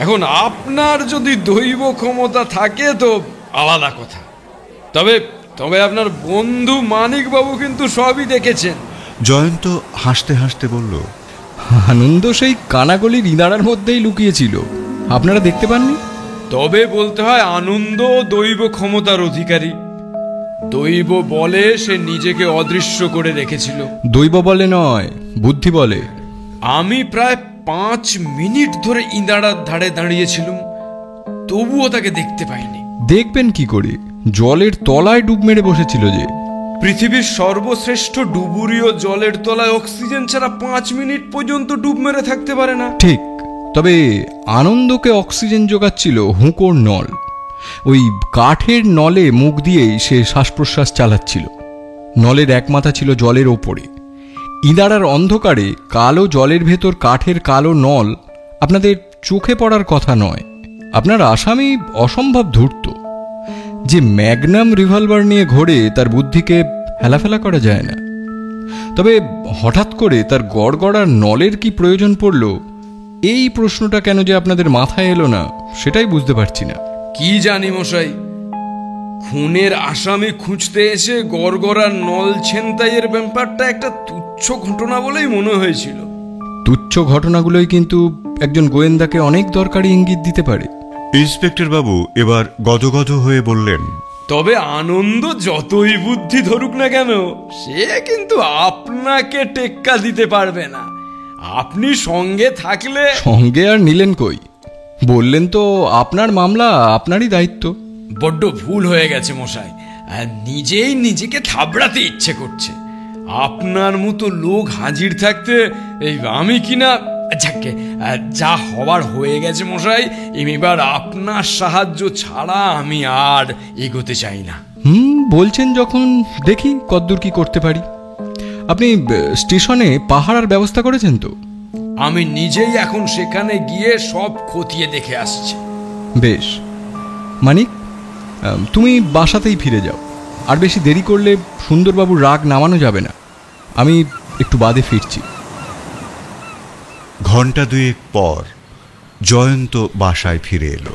এখন আপনার যদি দৈব ক্ষমতা থাকে তো আলাদা কথা। তবে তবে আপনার বন্ধু মানিক বাবু কিন্তু সবই দেখেছেন। জয়ন্ত হাসতে হাসতে বলল, আনন্দ সেই কানাগলির ইদারার মধ্যেই লুকিয়েছিল, আপনারা দেখতে পাননি? তবে বলতে হয় আনন্দ দৈব ক্ষমতার অধিকারী। দৈব বলে সে নিজেকে অদৃশ্য করে রেখেছিল। দৈব বলে নয়, বুদ্ধি বলে। আমি প্রায় 5 মিনিট ধরে ইঁদারার ধারে দাঁড়িয়েছিলাম, তবুও তাকে দেখতে পাইনি। দেখবেন কি করে, জলের তলায় ডুব মেরে বসেছিল যে। পৃথিবীর সর্বশ্রেষ্ঠ ডুবুরিও জলের তলায় অক্সিজেন ছাড়া 5 মিনিট পর্যন্ত ডুব মেরে থাকতে পারে না। ঠিক, তবে আনন্দকে অক্সিজেন যোগাচ্ছিল হুঁকোর নল। ওই কাঠের নলে মুখ দিয়েই সে শ্বাস প্রশ্বাস চালাচ্ছিল। নলের এক মাথা ছিল জলের ওপরে। ইঁদারার অন্ধকারে কালো জলের ভেতর কাঠের কালো নল আপনাদের চোখে পড়ার কথা নয়। আপনার আসামি অসম্ভব ধূর্ত। যে ম্যাগনাম রিভলভার নিয়ে ঘোরে তার বুদ্ধিকে হেলাফেলা করা যায় না। তবে হঠাৎ করে তার গড়গড়ার নলের কি প্রয়োজন পড়ল, এই প্রশ্নটা কেন যে আপনাদের মাথায় এলো না সেটাই বুঝতে পারছি না। কি জানি মশাই, খুনের আসামি খুঁজতে এসে গড়গড়ার নল ছিনতাইয়ের ব্যাপারটা একটা তুচ্ছ ঘটনা বলেই মনে হয়েছিল। তুচ্ছ ঘটনাগুলোই কিন্তু একজন গোয়েন্দাকে অনেক দরকারি ইঙ্গিত দিতে পারে। ইন্সপেক্টর বাবু এবার গদগদ হয়ে বললেন, তবে আনন্দ যতই বুদ্ধি ধরুক না কেন, সে কিন্তু আপনাকে টেক্কা দিতে পারবে না। আপনি সঙ্গে থাকলে। সঙ্গে আর নিলেন কই? বললেন তো আপনার মামলা, আপনারই দায়িত্ব। বড্ড ভুল হয়ে গেছে মশাই, নিজেই নিজেকে থাবড়াতে ইচ্ছে করছে। আপনার মতো লোক হাজির থাকতে এই আমি কিনা, যাকে যা হওয়ার হয়ে গেছে মশাই, এবার আপনার সাহায্য ছাড়া আমি আর এগোতে চাই না। বলছেন যখন, দেখি কদ্দূর কি করতে পারি। আপনি স্টেশনে পাহারার ব্যবস্থা করেছেন তো? আমি নিজেই এখন সেখানে গিয়ে সব খতিয়ে দেখে আসছি। বেশ, মানিক, তুমি বাসাতেই ফিরে যাও। আর বেশি দেরি করলে সুন্দরবাবুর রাগ নামানো যাবে না। আমি একটু বাদে ফিরছি। ঘন্টা দুয়েক পর জয়ন্ত বাসায় ফিরে এলো।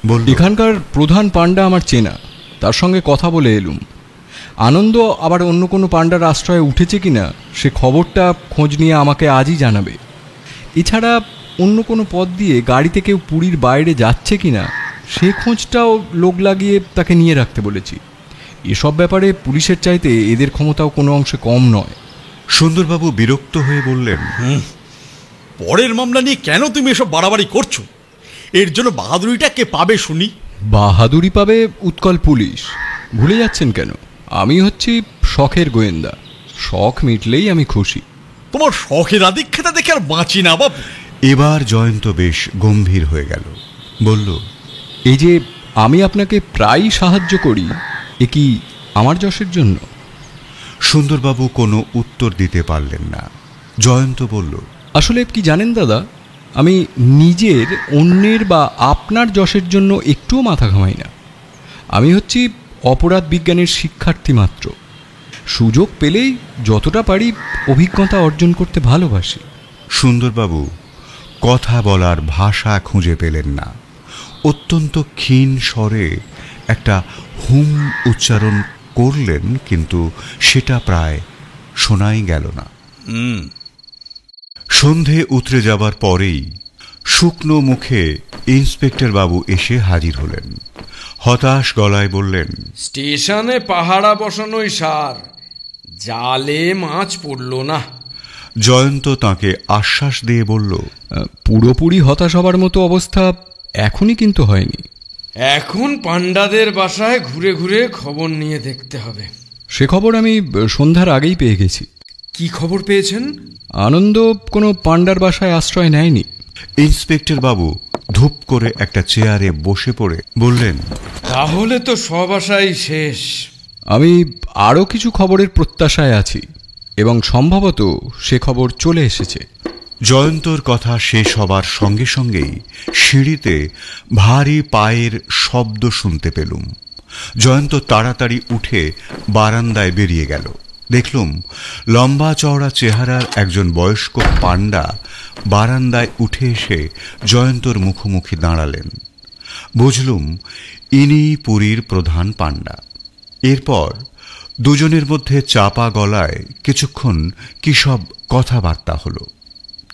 বলল, এখানকার প্রধান পাণ্ডা আমার চেনা, তার সঙ্গে কথা বলে এলুম। আনন্দ আবার অন্য কোনো পাণ্ডার আশ্রয়ে উঠেছে কিনা সে খবরটা খোঁজ নিয়ে আমাকে আজই জানাবে। এছাড়া অন্য কোনো পথ দিয়ে গাড়িতে কেউ পুরীর বাইরে যাচ্ছে কিনা সে খোঁজটাও লোক লাগিয়ে তাকে নিয়ে রাখতে বলেছি। এসব ব্যাপারে পুলিশের চাইতে এদের ক্ষমতাও কোনো অংশে কম নয়। সুন্দরবাবু বিরক্ত হয়ে বললেন, পরের মামলা নিয়ে কেন তুমি এসব বাড়াবাড়ি করছো? এর জন্য বাহাদুরিটা কে পাবে শুনি? বাহাদুরি পাবে উৎকল পুলিশ। ভুলে যাচ্ছেন কেন? আমি হচ্ছি শখের গোয়েন্দা। শখ মিটলেই আমি খুশি। তোমার শখের আদিক্ষেতা দেখে আর বাঁচি না বাবু। এবার জয়ন্ত বেশ গম্ভীর হয়ে গেল। বলল, এই যে আমি আপনাকে প্রায়ই সাহায্য করি, এ কি আমার যশের জন্য? সুন্দরবাবু কোনো উত্তর দিতে পারলেন না। জয়ন্ত বলল, আসলে কি জানেন দাদা, আমি নিজের, অন্যের বা আপনার যশের জন্য একটুও মাথা ঘামাই না। আমি হচ্ছি অপরাধ বিজ্ঞানের শিক্ষার্থী মাত্র। সুযোগ পেলেই যতটা পারি অভিজ্ঞতা অর্জন করতে ভালোবাসি। সুন্দরবাবু কথা বলার ভাষা খুঁজে পেলেন না। অত্যন্ত ক্ষীণ স্বরে একটা হুম উচ্চারণ করলেন, কিন্তু সেটা প্রায় শোনাই গেল না। সন্ধে উতরে যাবার পরেই শুকনো মুখে ইন্সপেক্টর বাবু এসে হাজির হলেন। হতাশ গলায় বললেন, স্টেশনে পাহারা বসানোই সার, জালে মাছ পড়ল না। জয়ন্ত তাকে আশ্বাস দিয়ে বলল, পুরোপুরি হতাশ হবার মতো অবস্থা এখনই কিন্তু হয়নি। এখন পাণ্ডাদের বাসায় ঘুরে ঘুরে খবর নিয়ে দেখতে হবে। সে খবর আমি সন্ধ্যার আগেই পেয়ে গেছি। কি খবর পেয়েছেন? আনন্দ কোনো পাণ্ডার বাসায় আশ্রয় নেয়নি। ইন্সপেক্টর বাবু ধূপ করে একটা চেয়ারে বসে পড়ে বললেন, তাহলে তো সব আশাই শেষ। আমি আরও কিছু খবরের প্রত্যাশায় আছি এবং সম্ভবত সে খবর চলে এসেছে। জয়ন্তর কথা শেষ হবার সঙ্গে সঙ্গেই সিঁড়িতে ভারী পায়ের শব্দ শুনতে পেলুম। জয়ন্ত তাড়াতাড়ি উঠে বারান্দায় বেরিয়ে গেল। দেখলুম লম্বা চওড়া চেহারার একজন বয়স্ক পাণ্ডা বারান্দায় উঠে এসে জয়ন্তর মুখোমুখি দাঁড়ালেন। বুঝলুম ইনি পুরীর প্রধান পাণ্ডা। এরপর দুজনের মধ্যে চাপা গলায় কিছুক্ষণ কি সব কথাবার্তা হলো।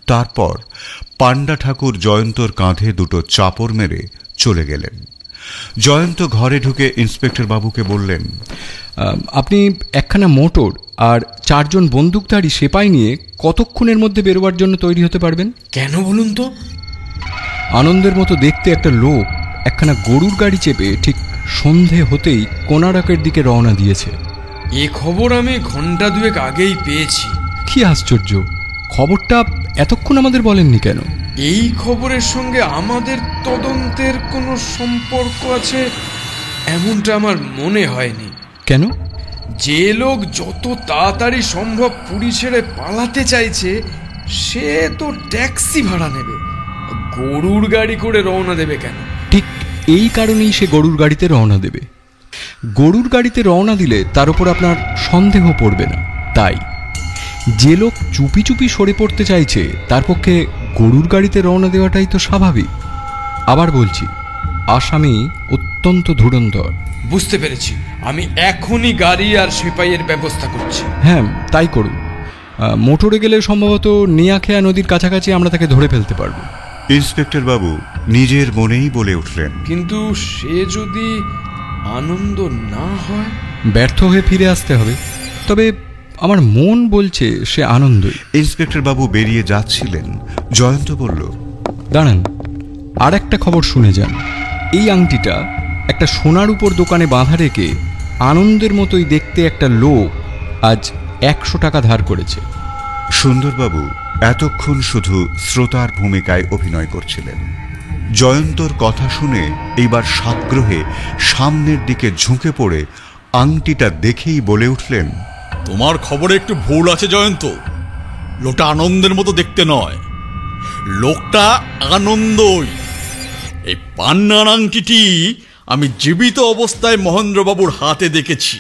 তারপর পাণ্ডা ঠাকুর জয়ন্তর কাঁধে দুটো চাপড় মেরে চলে গেলেন। জয়ন্ত ঘরে ঢুকে ইন্সপেক্টর বাবুকে বললেন, আপনি একখানা মোটর আর 4 জন বন্দুকধারী সেপাই নিয়ে কতক্ষণের মধ্যে বেরোবার জন্য তৈরি হতে পারবেন? কেন বলুন তো? আনন্দের মতো দেখতে একটা লোক একখানা গরুর গাড়ি চেপে ঠিক সন্ধে হতেই কোনারকের দিকে রওনা দিয়েছে। এ খবর আমি ঘন্টা দুয়েক আগেই পেয়েছি। কি আশ্চর্য! খবরটা এতক্ষণ আমাদের বলেননি কেন? এই খবরের সঙ্গে আমাদের তদন্তের কোনো সম্পর্ক আছে এমনটা আমার মনে হয়নি। কেন? যে লোক যত তাড়াতাড়ি সম্ভব পুরী ছেড়ে পালাতে চাইছে সে তো ট্যাক্সি ভাড়া নেবে, গরুর গাড়ি করে রওনা দেবে কেন? ঠিক এই কারণেই সে গরুর গাড়িতে রওনা দেবে। গরুর গাড়িতে রওনা দিলে তার উপর আপনার সন্দেহ পড়বে না। তাই যে লোক চুপি চুপি সরে পড়তে চাইছে তার পক্ষে গরুর গাড়িতে রওনা দেওয়াটাই তো স্বাভাবিক। আবার বলছি, আসামি অত্যন্ত ধুরন্ধর। বুঝতে পেরেছি, আমি এখনই গাড়ি আর সেপাইয়ের ব্যবস্থা করছি। হ্যাঁ, তাই করুন। মোটরে গেলে সম্ভবত নিয়াখেয়া নদীর কাছাকাছি আমরা তাকে ধরে ফেলতে পারব। ইন্সপেক্টর বাবু নিজের মনেই বলে উঠলেন, কিন্তু সে যদি আনন্দ না হয়? ব্যর্থ হয়ে ফিরে আসতে হবে। তবে আমার মন বলছে সে আনন্দই। ইন্সপেক্টর বাবু বেরিয়ে যাচ্ছিলেন, জয়ন্ত বলল, দাঁড়ান, আর একটা খবর শুনে যান। এই আংটিটা একটা সোনার উপর দোকানে বাঁধা রেখে আনন্দের মতোই দেখতে একটা লোক আজ 100 টাকা ধার করেছে। সুন্দরবাবু এতক্ষণ শুধু শ্রোতার ভূমিকায় অভিনয় করছিলেন। জয়ন্তর কথা শুনে এইবার সাগ্রহে সামনের দিকে ঝুঁকে পড়ে আংটিটা দেখেই বলে উঠলেন, তোমার খবরে একটু ভুল আছে জয়ন্ত। লোকটা আনন্দের মতো দেখতে নয়, লোকটা আনন্দই। এই পান্নার আংটিটি আমি জীবিত অবস্থায় মহেন্দ্রবাবুর হাতে দেখেছি।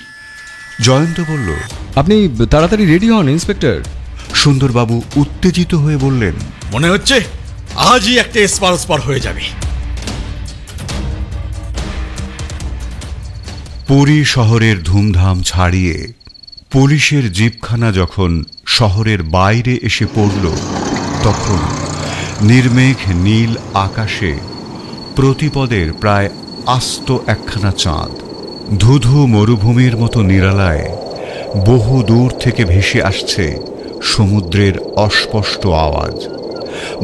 জয়ন্ত বলল, আপনি তাড়াতাড়ি রেডি হন ইন্সপেক্টর। সুন্দরবাবু উত্তেজিত হয়ে বললেন, মনে হচ্ছে আজই একটা এসপার ওসপার হয়ে যাবে। পুরী শহরের ধুমধাম ছাড়িয়ে পুলিশের জিপখানা যখন শহরের বাইরে এসে পড়ল, তখন নির্মেঘ নীল আকাশে প্রতিপদের প্রায় আস্ত একখানা চাঁদ। ধুধু মরুভূমির মতো নিরালায় বহু দূর থেকে ভেসে আসছে সমুদ্রের অস্পষ্ট আওয়াজ।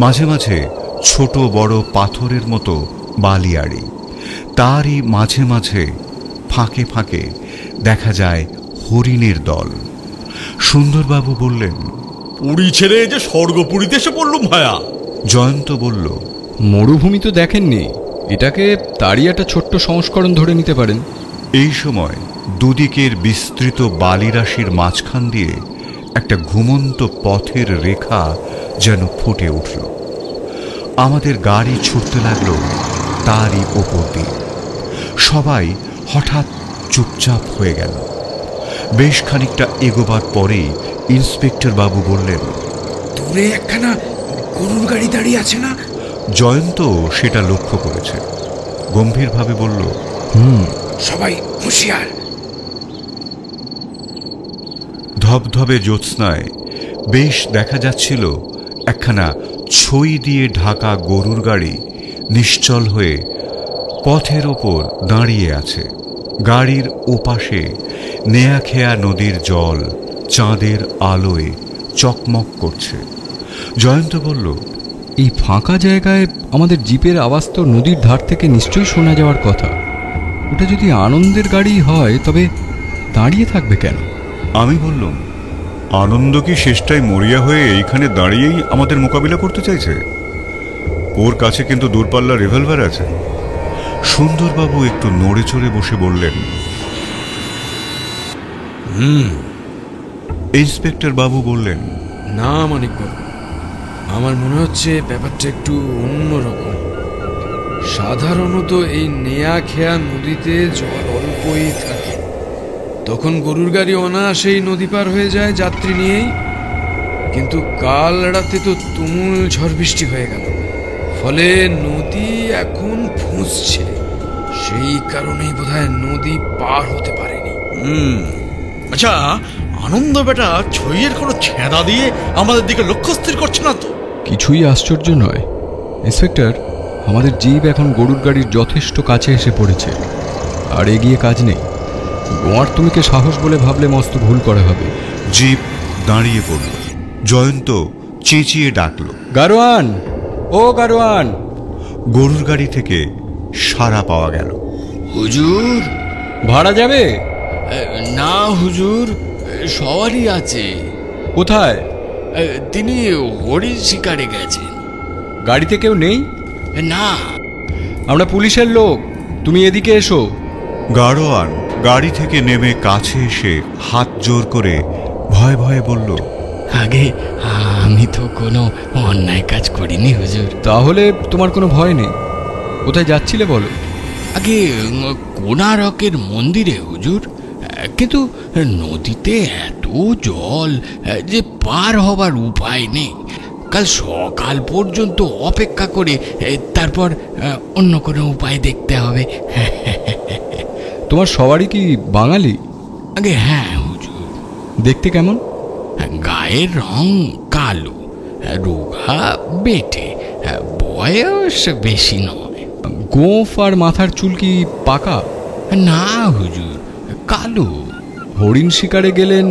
মাঝে মাঝে ছোট বড় পাথরের মতো বালিয়াড়ি, তারই মাঝে মাঝে ফাঁকে ফাঁকে দেখা যায় হরিণের দল। সুন্দরবাবু বললেন, পুরী ছেড়ে যে স্বর্গপুরীতে এসে পড়লুম ভায়া। জয়ন্ত বলল, মরুভূমি তো দেখেননি, এটাকে তারই একটা ছোট্ট সংস্করণ ধরে নিতে পারেন। এই সময় দুদিকের বিস্তৃত বালিরাশির মাঝখান দিয়ে একটা ঘুমন্ত পথের রেখা যেন ফুটে উঠল। আমাদের গাড়ি ছুটতে লাগলো তারই ওপর দিয়ে। সবাই হঠাৎ চুপচাপ হয়ে গেল। বেশ খানিকটা এগোবার পরেই ইন্সপেক্টর বাবু বললেন, দূরে একখানা গরুর গাড়ি দাঁড়িয়ে আছে না? জয়ন্ত সেটা লক্ষ্য করেছে, গম্ভীরভাবে বলল, সবাই হুঁশিয়ার। ধবধবে জ্যোৎস্নায় বেশ দেখা যাচ্ছিল একখানা ছই দিয়ে ঢাকা গরুর গাড়ি নিশ্চল হয়ে পথের ওপর দাঁড়িয়ে আছে। গাড়ির ওপাশে নেয়াখেয়া নদীর জল চাঁদের আলোয় চকমক করছে। জয়ন্ত বলল, এই ফাঁকা জায়গায় আমাদের জিপের আওয়াজ তো নদীর ধার থেকে নিশ্চয়ই শোনা যাওয়ার কথা। ওটা যদি আনন্দের গাড়ি হয় তবে দাঁড়িয়ে থাকবে কেন? আমি বললাম, আনন্দ কি শেষটায় মরিয়া হয়ে এইখানে দাঁড়িয়েই আমাদের মোকাবিলা করতে চাইছে? ওর কাছে কিন্তু দূরপাল্লা রিভলভার আছে। সুন্দরবাবু একটু নড়ে চড়ে বসে বললেন, ইন্সপেক্টর বাবু বললেন, না মানিকবাবু, আমার মনে হচ্ছে ব্যাপারটা একটু অন্যরকম। সাধারণত এই নেয়া খেয়া নদীতে জল অল্পই থাকে, তখন গরুর গাড়ি অনায়াসেই নদী পার হয়ে যায় যাত্রী নিয়েই। কিন্তু কাল রাতে তো তুমুল ঝড় বৃষ্টি হয়ে গেল, ফলে নদী এখন ফুঁসছে। সেই কারণেই বোধহয় নদী পার হতে পারেনি। আচ্ছা, আনন্দ বেটা ছইয়ের কোনো ছেঁদা দিয়ে আমাদের দিকে লক্ষ্য স্থির করছে না তো? কিছুই আশ্চর্য নয় ইন্সপেক্টর, আমাদের জিপ এখন গরুর গাড়ির যথেষ্ট কাছে এসে পড়েছে, আর এগিয়ে কাজ নেই। গোয়ার তুমিকে সাহস বলে ভাবলে মস্ত ভুল করা হবে। জিপ দাঁড়িয়ে পড়ল। জয়ন্ত চেঁচিয়ে ডাকল, গারোয়ান, ও গারোয়ান। গরুর গাড়ি থেকে সাড়া পাওয়া গেল। হুজুর, ভাড়া যাবে? না হুজুর, সবারই আছে। কোথায়? তিনি হরিণ শিকারে গেছেন। গাড়িতে কেউ নেই? না। আমরা পুলিশের লোক, তুমি এদিকে এসো। গাড়োয়ান গাড়ি থেকে নেমে কাছে এসে হাত জোর করে ভয়ে ভয়ে বলল, আগে আমি তো কোনো অন্যায় কাজ করিনি হুজুর। তাহলে তোমার কোনো ভয় নেই। কোথায় যাচ্ছিলে বলো? আগে কোণারকের মন্দিরে হুজুর, কিন্তু নদীতে এত জল যে পার হবার উপায় নেই। কাল সকাল পর্যন্ত অপেক্ষা করে তারপর অন্য কোনো উপায় দেখতে হবে। তোমার সবারই কি বাঙালি? আগে হ্যাঁ হুজুর। দেখতে কেমন? গায়ের রং কালো, রোগা, বেটে, বয়স বেশি নয়। গোঁফ আর মাথার চুল কি পাকা? না হুজুর, কালো। হরিণ শিকারে গেলেন,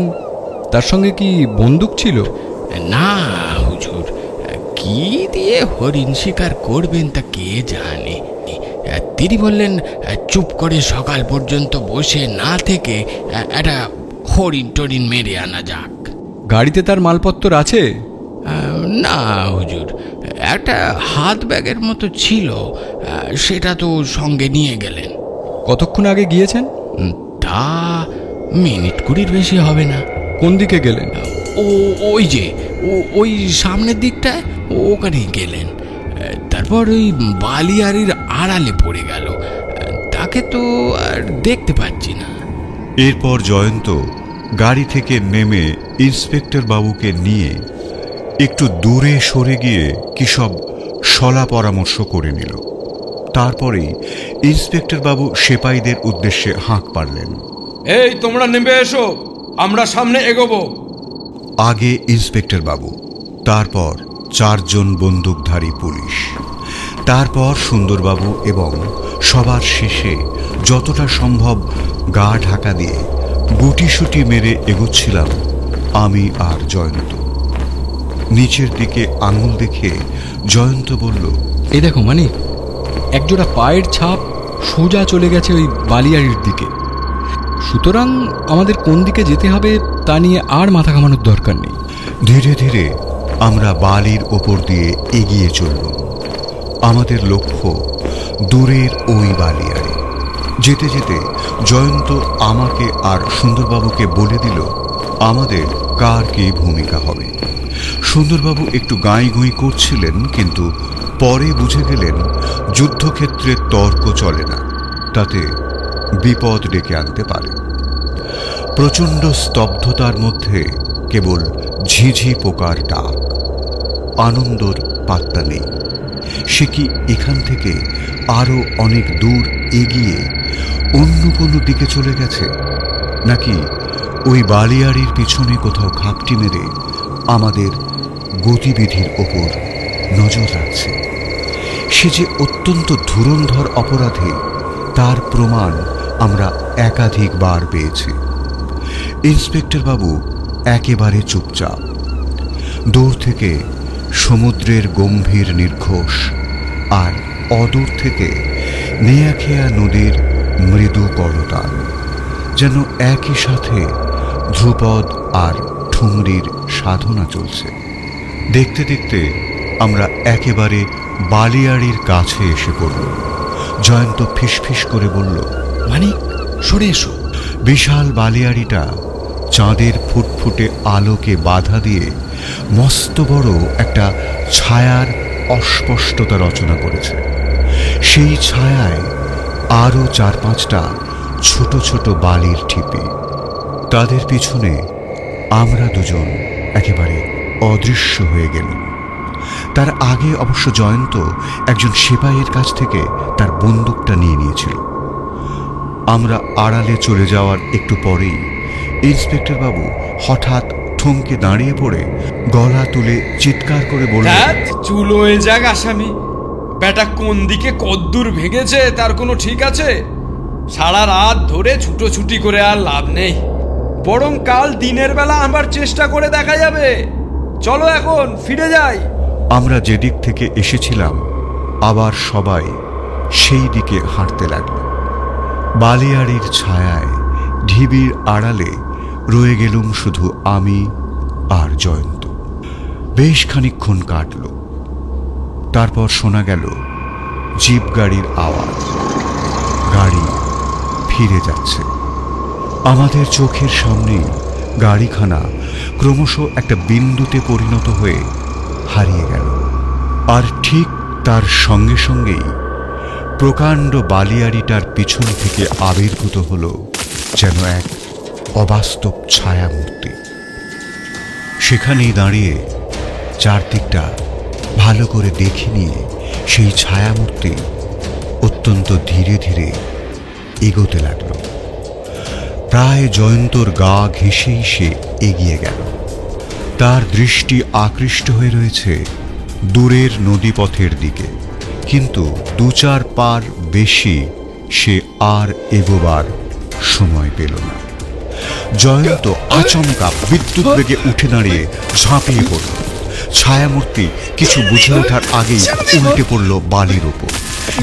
তার সঙ্গে কি বন্দুক ছিল? না হুজুর, কি দিয়ে হরিণ শিকার করবেন তা কে জানে। তিনি বললেন চুপ করে সকাল পর্যন্ত বসে না থেকে একটা হরিণ টরিণ মেরে আনা যাক। গাড়িতে তার মালপত্র আছে? না হুজুর, একটা হাত ব্যাগের মতো ছিল, সেটা তো সঙ্গে নিয়ে গেলেন। কতক্ষণ আগে গিয়েছেন? তা মিনিট 20 বেশি হবে না। কোন দিকে গেলেন? ওই যে ওই সামনের দিকটায় ওখানেই গেলেন। তারপর ওই বালিয়াড়ির আড়ালে পড়ে গেল, তাকে তো আর দেখতে পাচ্ছি না। এরপর জয়ন্ত গাড়ি থেকে নেমে ইন্সপেক্টর বাবুকে নিয়ে একটু দূরে সরে গিয়ে কি সব সলা পরামর্শ করে নিল। তারপরেই ইন্সপেক্টর বাবু সেপাইদের উদ্দেশ্যে হাঁক পারলেন, এই তোমরা নেমে এসো, আমরা সামনে এগোবো। আগে ইন্সপেক্টর বাবু, তারপর 4 জন বন্দুকধারী পুলিশ, তারপর সুন্দরবাবু এবং সবার শেষে যতটা সম্ভব গা ঢাকা দিয়ে গুটিসুটি মেরে এগোচ্ছিলাম আমি আর জয়ন্ত। নিচের দিকে আঙুল দেখে জয়ন্ত বলল, এই দেখো মানে একজোড়া পায়ের ছাপ সোজা চলে গেছে ওই বালিয়াড়ির দিকে। সুতরাং আমাদের কোন দিকে যেতে হবে তা নিয়ে আর মাথা ঘামানোর দরকার নেই। ধীরে ধীরে আমরা বালির ওপর দিয়ে এগিয়ে চলল। আমাদের লক্ষ্য দূরের ওই বালিয়াড়ি। যেতে যেতে জয়ন্ত আমাকে আর সুন্দরবাবুকে বলে দিল আমাদের কার কি ভূমিকা হবে। সুন্দরবাবু একটু গাঁই করছিলেন, কিন্তু পরে বুঝে গেলেন যুদ্ধক্ষেত্রে তর্ক চলে না, তাতে বিপদ ডেকে আনতে পারে। প্রচণ্ড স্তব্ধতার মধ্যে কেবল ঝিঝি পোকার ডাক, আনন্দর পাত্তা নেই। সে কি এখান থেকে আরো অনেক দূর এগিয়ে অন্য কোনো দিকে চলে গেছে, নাকি ওই বালিয়াড়ির পিছনে কোথাও ঘাপটি মেরে আমাদের গতিবিধির ওপর নজর রাখছে? সে যে অত্যন্ত ধুরন্ধর অপরাধী, তার প্রমাণ আমরা একাধিকবার পেয়েছি। ইন্সপেক্টর বাবু একেবারে চুপচাপ। দূর থেকে সমুদ্রের গম্ভীর নির্ঘোষ, আর অদূর থেকে নেয়াখেয়া নদীর মৃদু করতাল, যেন একই সাথে ধ্রুপদ আর ঠুমরির সাধনা চলছে। দেখতে দেখতে আমরা একেবারে বালিয়াড়ির কাছে এসে পড়ল। জয়ন্ত ফিসফিস করে বলল, মানিক, সরে এসো। বিশাল বালিয়াড়িটা চাঁদের ফুটফুটে আলোকে বাধা দিয়ে মস্ত বড় একটা ছায়ার অস্পষ্টতা রচনা করেছে। সেই ছায়ায় আরো 4-5টা ছোট ছোট বালির ঠিপি। তাদের পিছনে আমরা দুজন একেবারে অদৃশ্য হয়ে গেলাম। তার আগে অবশ্য জয়ন্ত একজন সেপাইয়ের কাছ থেকে তার বন্দুকটা নিয়ে নিয়েছিল। আমরা আড়ালে চলে যাওয়ার একটু পরেই ইন্সপেক্টর বাবু হঠাৎ থমকে দাঁড়িয়ে পড়ে গলা তুলে চিৎকার করে বললেন, চুল হয়ে যাক আসামি, বেটা কোন দিকে কদ্দূর ভেঙেছে তার কোনো ঠিক আছে? সারা রাত ধরে ছুটোছুটি করে আর লাভ নেই, বরং কাল দিনের বেলা আবার চেষ্টা করে দেখা যাবে। চলো এখন ফিরে যাই। আমরা যেদিক থেকে এসেছিলাম আবার সবাই সেই দিকে হাঁটতে লাগল। বালিয়াড়ির ছায়ায় ঢিবির আড়ালে রয়ে গেলুম শুধু আমি আর জয়ন্ত। বেশ খানিকক্ষণ কাটল। তারপর শোনা গেল জিপ গাড়ির আওয়াজ। গাড়ি ফিরে যাচ্ছে। আমাদের চোখের সামনেই গাড়িখানা ক্রমশ একটা বিন্দুতে পরিণত হয়ে হারিয়ে গেল। আর ঠিক তার সঙ্গে সঙ্গেই প্রকাণ্ড বালিয়াড়িটার পিছন থেকে আবির্ভূত হল যেন এক অবাস্তব ছায়ামূর্তি। সেখানেই দাঁড়িয়ে চারদিকটা ভালো করে দেখে নিয়ে সেই ছায়ামূর্তি অত্যন্ত ধীরে ধীরে এগোতে লাগল। প্রায় জয়ন্তর গা ঘেঁষেই সে এগিয়ে গেল। তার দৃষ্টি আকৃষ্ট হয়ে রয়েছে দূরের নদীপথের দিকে, কিন্তু 2-4 পার বেশি সে আর এগোবার সময় পেল না। জয়ন্ত আচমকা বিদ্যুৎ বেগে উঠে দাঁড়িয়ে ঝাঁপিয়ে পড়ল। ছায়ামূর্তি কিছু বুঝে ওঠার আগেই উল্টে পড়ল বালির ওপর,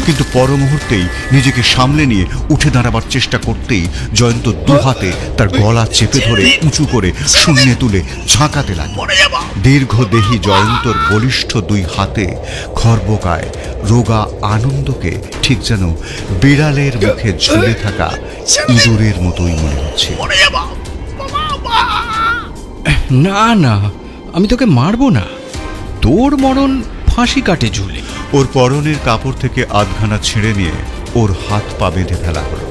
কিন্তু পর মুহূর্তেই নিজেকে সামলে নিয়ে উঠে দাঁড়াবার চেষ্টা করতেই জয়ন্ত দুহাতে তার গলা চেপে ধরে উঁচু করে শূন্যে তুলে ঝাঁকাতে লাগল। দীর্ঘদেহী জয়ন্তর বলিষ্ঠ 2 হাতে খর্বকায় রোগা আনন্দকে ঠিক যেন বিড়ালের মুখে ঝুলে থাকা ইঁদুরের মতোই মনে হচ্ছে। না না, আমি তোকে মারবো না, তোর মরণ ফাঁসি কাটে ঝুলে। ওর পরনের কাপড় থেকে আধখানা ছিঁড়ে নিয়ে ওর হাত পা বেঁধে ফেলা হলো।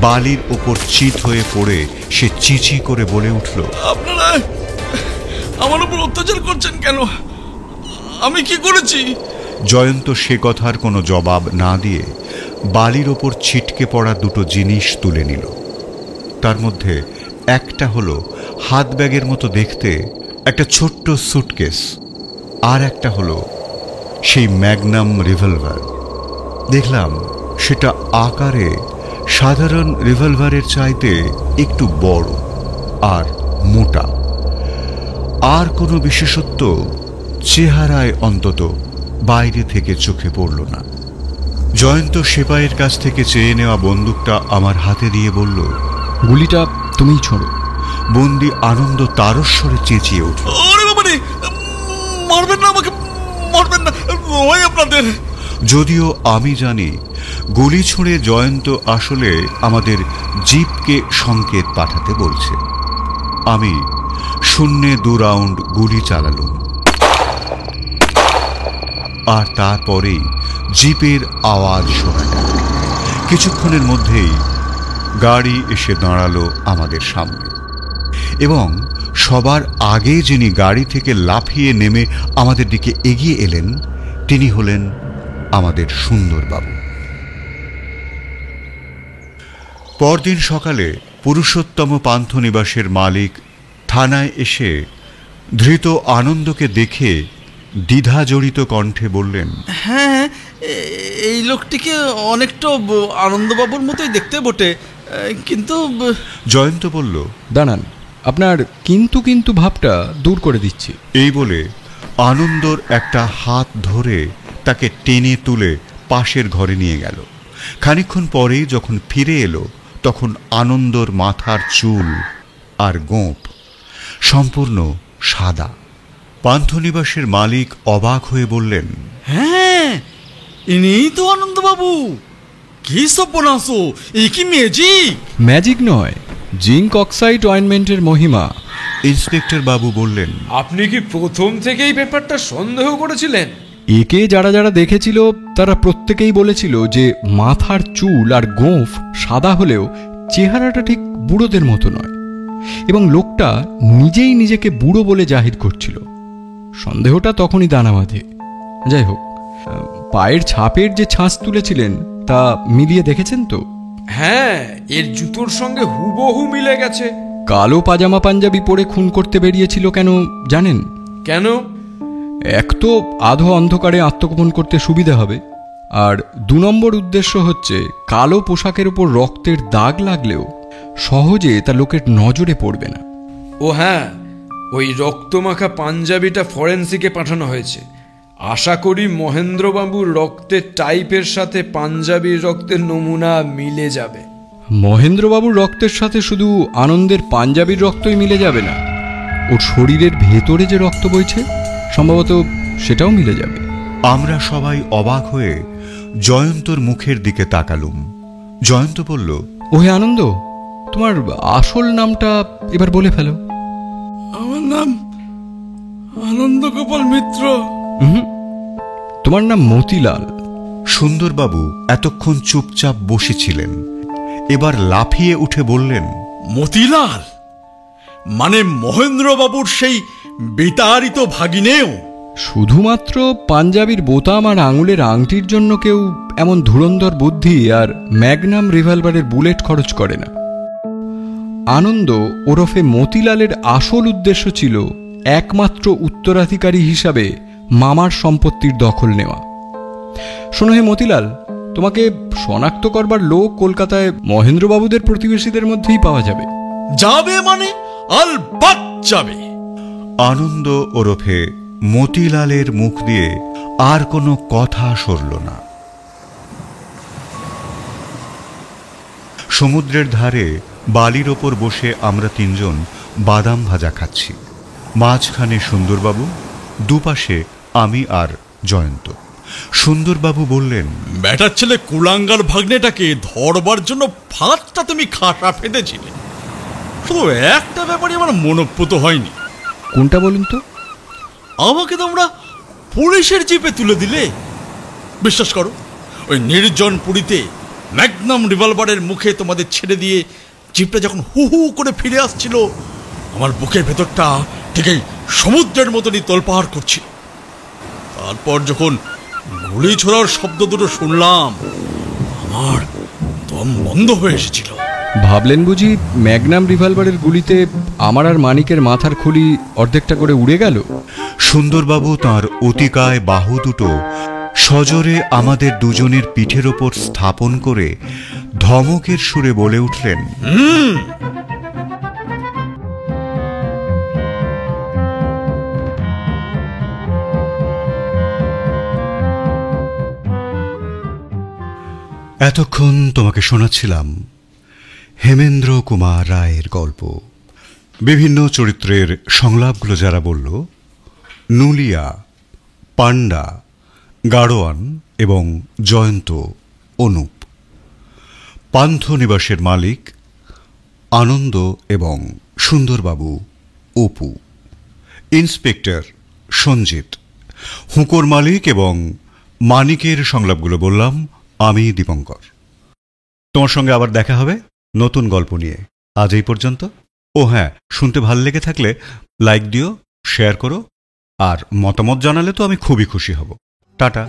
বালির ওপর চিত হয়ে পড়ে সে চিচি করে বলে উঠল, আপনারা আমার উপর অত্যাচার করছেন কেন? আমি কি করেছি? জয়ন্ত সে কথার কোনো জবাব না দিয়ে বালির ওপর ছিটকে পড়া 2টো জিনিস তুলে নিল। তার মধ্যে একটা হলো হাত ব্যাগের মতো দেখতে একটা ছোট্ট সুটকেস, আর একটা হলো সেই ম্যাগনাম রিভলভার। দেখলাম সেটা আকারে সাধারণ রিভলভারের চাইতে একটু বড় আর মোটা। আর কোনো বিশেষত্ব চেহারায় অন্তত বাইরে থেকে চোখে পড়ল না। জয়ন্ত সেপাইয়ের কাছ থেকে চেয়ে নেওয়া বন্দুকটা আমার হাতে দিয়ে বলল, গুলিটা তুমিই ছোড়ো। বন্দি আনন্দ তারস্বরে চেঁচিয়ে উঠল, ওরে বাবারে, মারবেন না আমাকে, মারবেন না, ভয় আপনাদের। যদিও আমি জানি গুলি ছুঁড়ে জয়ন্ত আসলে আমাদের জিপকে সংকেত পাঠাতে বলছে। আমি শূন্যে 2 রাউন্ড গুলি চালালুম, আর তারপরেই জিপের আওয়াজ শোনা গেল। কিছুক্ষণের মধ্যেই গাড়ি এসে দাঁড়ালো আমাদের সামনে, এবং সবার আগে যিনি গাড়ি থেকে লাফিয়ে নেমে আমাদের দিকে এগিয়ে এলেন তিনি হলেন আমাদের সুন্দরবাবু। পরদিন সকালে পুরুষোত্তম পান্থনিবাসের মালিক থানায় এসে ধৃত আনন্দকে দেখে দ্বিধাজড়িত কণ্ঠে বললেন, হ্যাঁ, এই লোকটিকে অনেকটা আনন্দবাবুর মতোই দেখতে বটে, কিন্তু। জয়ন্ত বলল, দাঁড়ান, আপনার কিন্তু কিন্তু ভাবটা দূর করে দিচ্ছি। এই বলে আনন্দর একটা হাত ধরে তাকে টেনে তুলে পাশের ঘরে নিয়ে গেল। খানিকক্ষণ পরেই যখন ফিরে এলো তখন আনন্দর মাথার চুল আর গোঁপ সম্পূর্ণ সাদা। পান্থনিবাসের মালিক অবাক হয়ে বললেন, হ্যাঁ, ইনিই তো আনন্দবাবু। কি সর্বনাশ, এই কি ম্যাজিক! ম্যাজিক নয়, জিঙ্ক অক্সাইড অয়েনমেন্টের মহিমা। ইন্সপেক্টর বাবু বললেন, আপনি কি প্রথম থেকেই ব্যাপারটা সন্দেহ করেছিলেন? একে যারা যারা দেখেছিল তারা প্রত্যেকেই বলেছিল যে মাথার চুল আর গোঁফ সাদা হলেও চেহারাটা ঠিক বুড়োদের মতো নয়, এবং লোকটা নিজেই নিজেকে বুড়ো বলে জাহির করছিল। সন্দেহটা তখনই দানা বাঁধে। যাই হোক, পায়ের ছাপের যে ছাঁচ তুলেছিলেন তা মিলিয়ে দেখেছেন তো? হ্যাঁ, এর জুতোর সঙ্গে হুবহু মিলে গেছে। কালো পাজামা পাঞ্জাবি পরে খুন করতে বেরিয়েছিল কেন জানেন? কেন? এক তো আধো অন্ধকারে আত্মগোপন করতে সুবিধা হবে, আর 2 নম্বর উদ্দেশ্য হচ্ছে কালো পোশাকের উপর রক্তের দাগ লাগলেও সহজে তা লোকের নজরে পড়বে না। ও হ্যাঁ, ওই রক্তমাখা পাঞ্জাবিটা ফরেন্সিকে পাঠানো হয়েছে। আশা করি মহেন্দ্রবাবুর রক্তের টাইপের সাথে পাঞ্জাবির রক্তের নমুনা মিলে যাবে। মহেন্দ্রবাবুর রক্তের সাথে শুধু আনন্দের পাঞ্জাবির রক্তই মিলে যাবে না, ওর শরীরের ভেতরে যে রক্ত বইছে সম্ভবত সেটাও মিলে যাবে। আমরা সবাই অবাক হয়ে জয়ন্তর মুখের দিকে তাকালুম। জয়ন্ত বলল, ওহে আনন্দ, তোমার আসল নামটা এবার বলে ফেলো। আমার নাম আনন্দ গোপাল মিত্র। তোমার নাম মতিলাল। সুন্দরবাবু এতক্ষণ চুপচাপ বসেছিলেন, এবার লাফিয়ে উঠে বললেন, মতিলাল মানে মহেন্দ্রবাবুর সেই বিতাড়িত ভাগিনেও? শুধুমাত্র পাঞ্জাবির বোতাম আর আঙুলের আংটির জন্য কেউ এমন ধুরন্ধর বুদ্ধি আর ম্যাগনাম রিভলভারের বুলেট খরচ করে না। আনন্দ ওরফে মতিলালের আসল উদ্দেশ্য ছিল একমাত্র উত্তরাধিকারী হিসাবে মামার সম্পত্তির দখল নেওয়া। শোনো হে মতিলাল, তোমাকে শনাক্ত করবার লোক কলকাতায় মহেন্দ্রবাবুদের প্রতিবেশীদের মধ্যেই পাওয়া যাবে। যাবে মানে আলবাত যাবে। আনন্দ ওরফে মতিলালের মুখ দিয়ে আর কোনো কথা সরল না। সমুদ্রের ধারে বালির ওপর বসে আমরা তিনজন বাদাম ভাজা খাচ্ছি। মাঝখানে সুন্দরবাবু, দুপাশে আমি আর জয়ন্ত। সুন্দরবাবু বললেন, ব্যাটার ছেলে কুলাঙ্গার ভাগ্নেটাকে ধরবার জন্য ফাঁদটা তুমি খাটা ফেঁদেছিলে। শুধু একটা ব্যাপারই আমার মনোপ্রত হয়নি। কোনটা বলুন তো? আমাকে তোমরা পুলিশের জিপে তুলে দিলে। বিশ্বাস করো, ওই নির্জন পুরীতে ম্যাগনাম রিভলভারের মুখে তোমাদের ছেড়ে দিয়ে জিপটা যখন হু হু করে ফিরে আসছিল, আমার বুকের ভেতরটা ঠিক এই সমুদ্রের মতনই তোলপাড় করছিল। তারপর যখন গুলি ছোড়ার শব্দ দুটো শুনলাম, আমার দম বন্ধ হয়ে এসেছিল। ভাবলেন বুঝি ম্যাগনাম রিভলভারের গুলিতে আমার আর মানিকের মাথার খুলি অর্ধেকটা করে উড়ে গেল? সুন্দরবাবু তাঁর অতিকায় বাহু দুটো সজোরে আমাদের দুজনের পিঠের ওপর স্থাপন করে ধমকের সুরে বলে উঠলেন, এতক্ষণ তোমাকে শোনাচ্ছিলাম হেমেন্দ্র কুমার রায়ের গল্প। বিভিন্ন চরিত্রের সংলাপগুলো যারা বলল, নুলিয়া, পান্ডা, গাড়োয়ান এবং জয়ন্ত, অনুপ। পান্থনিবাসের মালিক আনন্দ এবং সুন্দরবাবু, অপু। ইন্সপেক্টর সঞ্জিত। হুঁকোর মালিক এবং মানিকের সংলাপগুলো বললাম আমি, দীপঙ্কর। তোমার সঙ্গে আবার দেখা হবে নতুন গল্প নিয়ে। আজ এই পর্যন্ত। ও হ্যাঁ, শুনতে ভাল লেগে থাকলে লাইক দিও, শেয়ার করো, আর মতামত জানালে তো আমি খুবই খুশি হব। টাটা।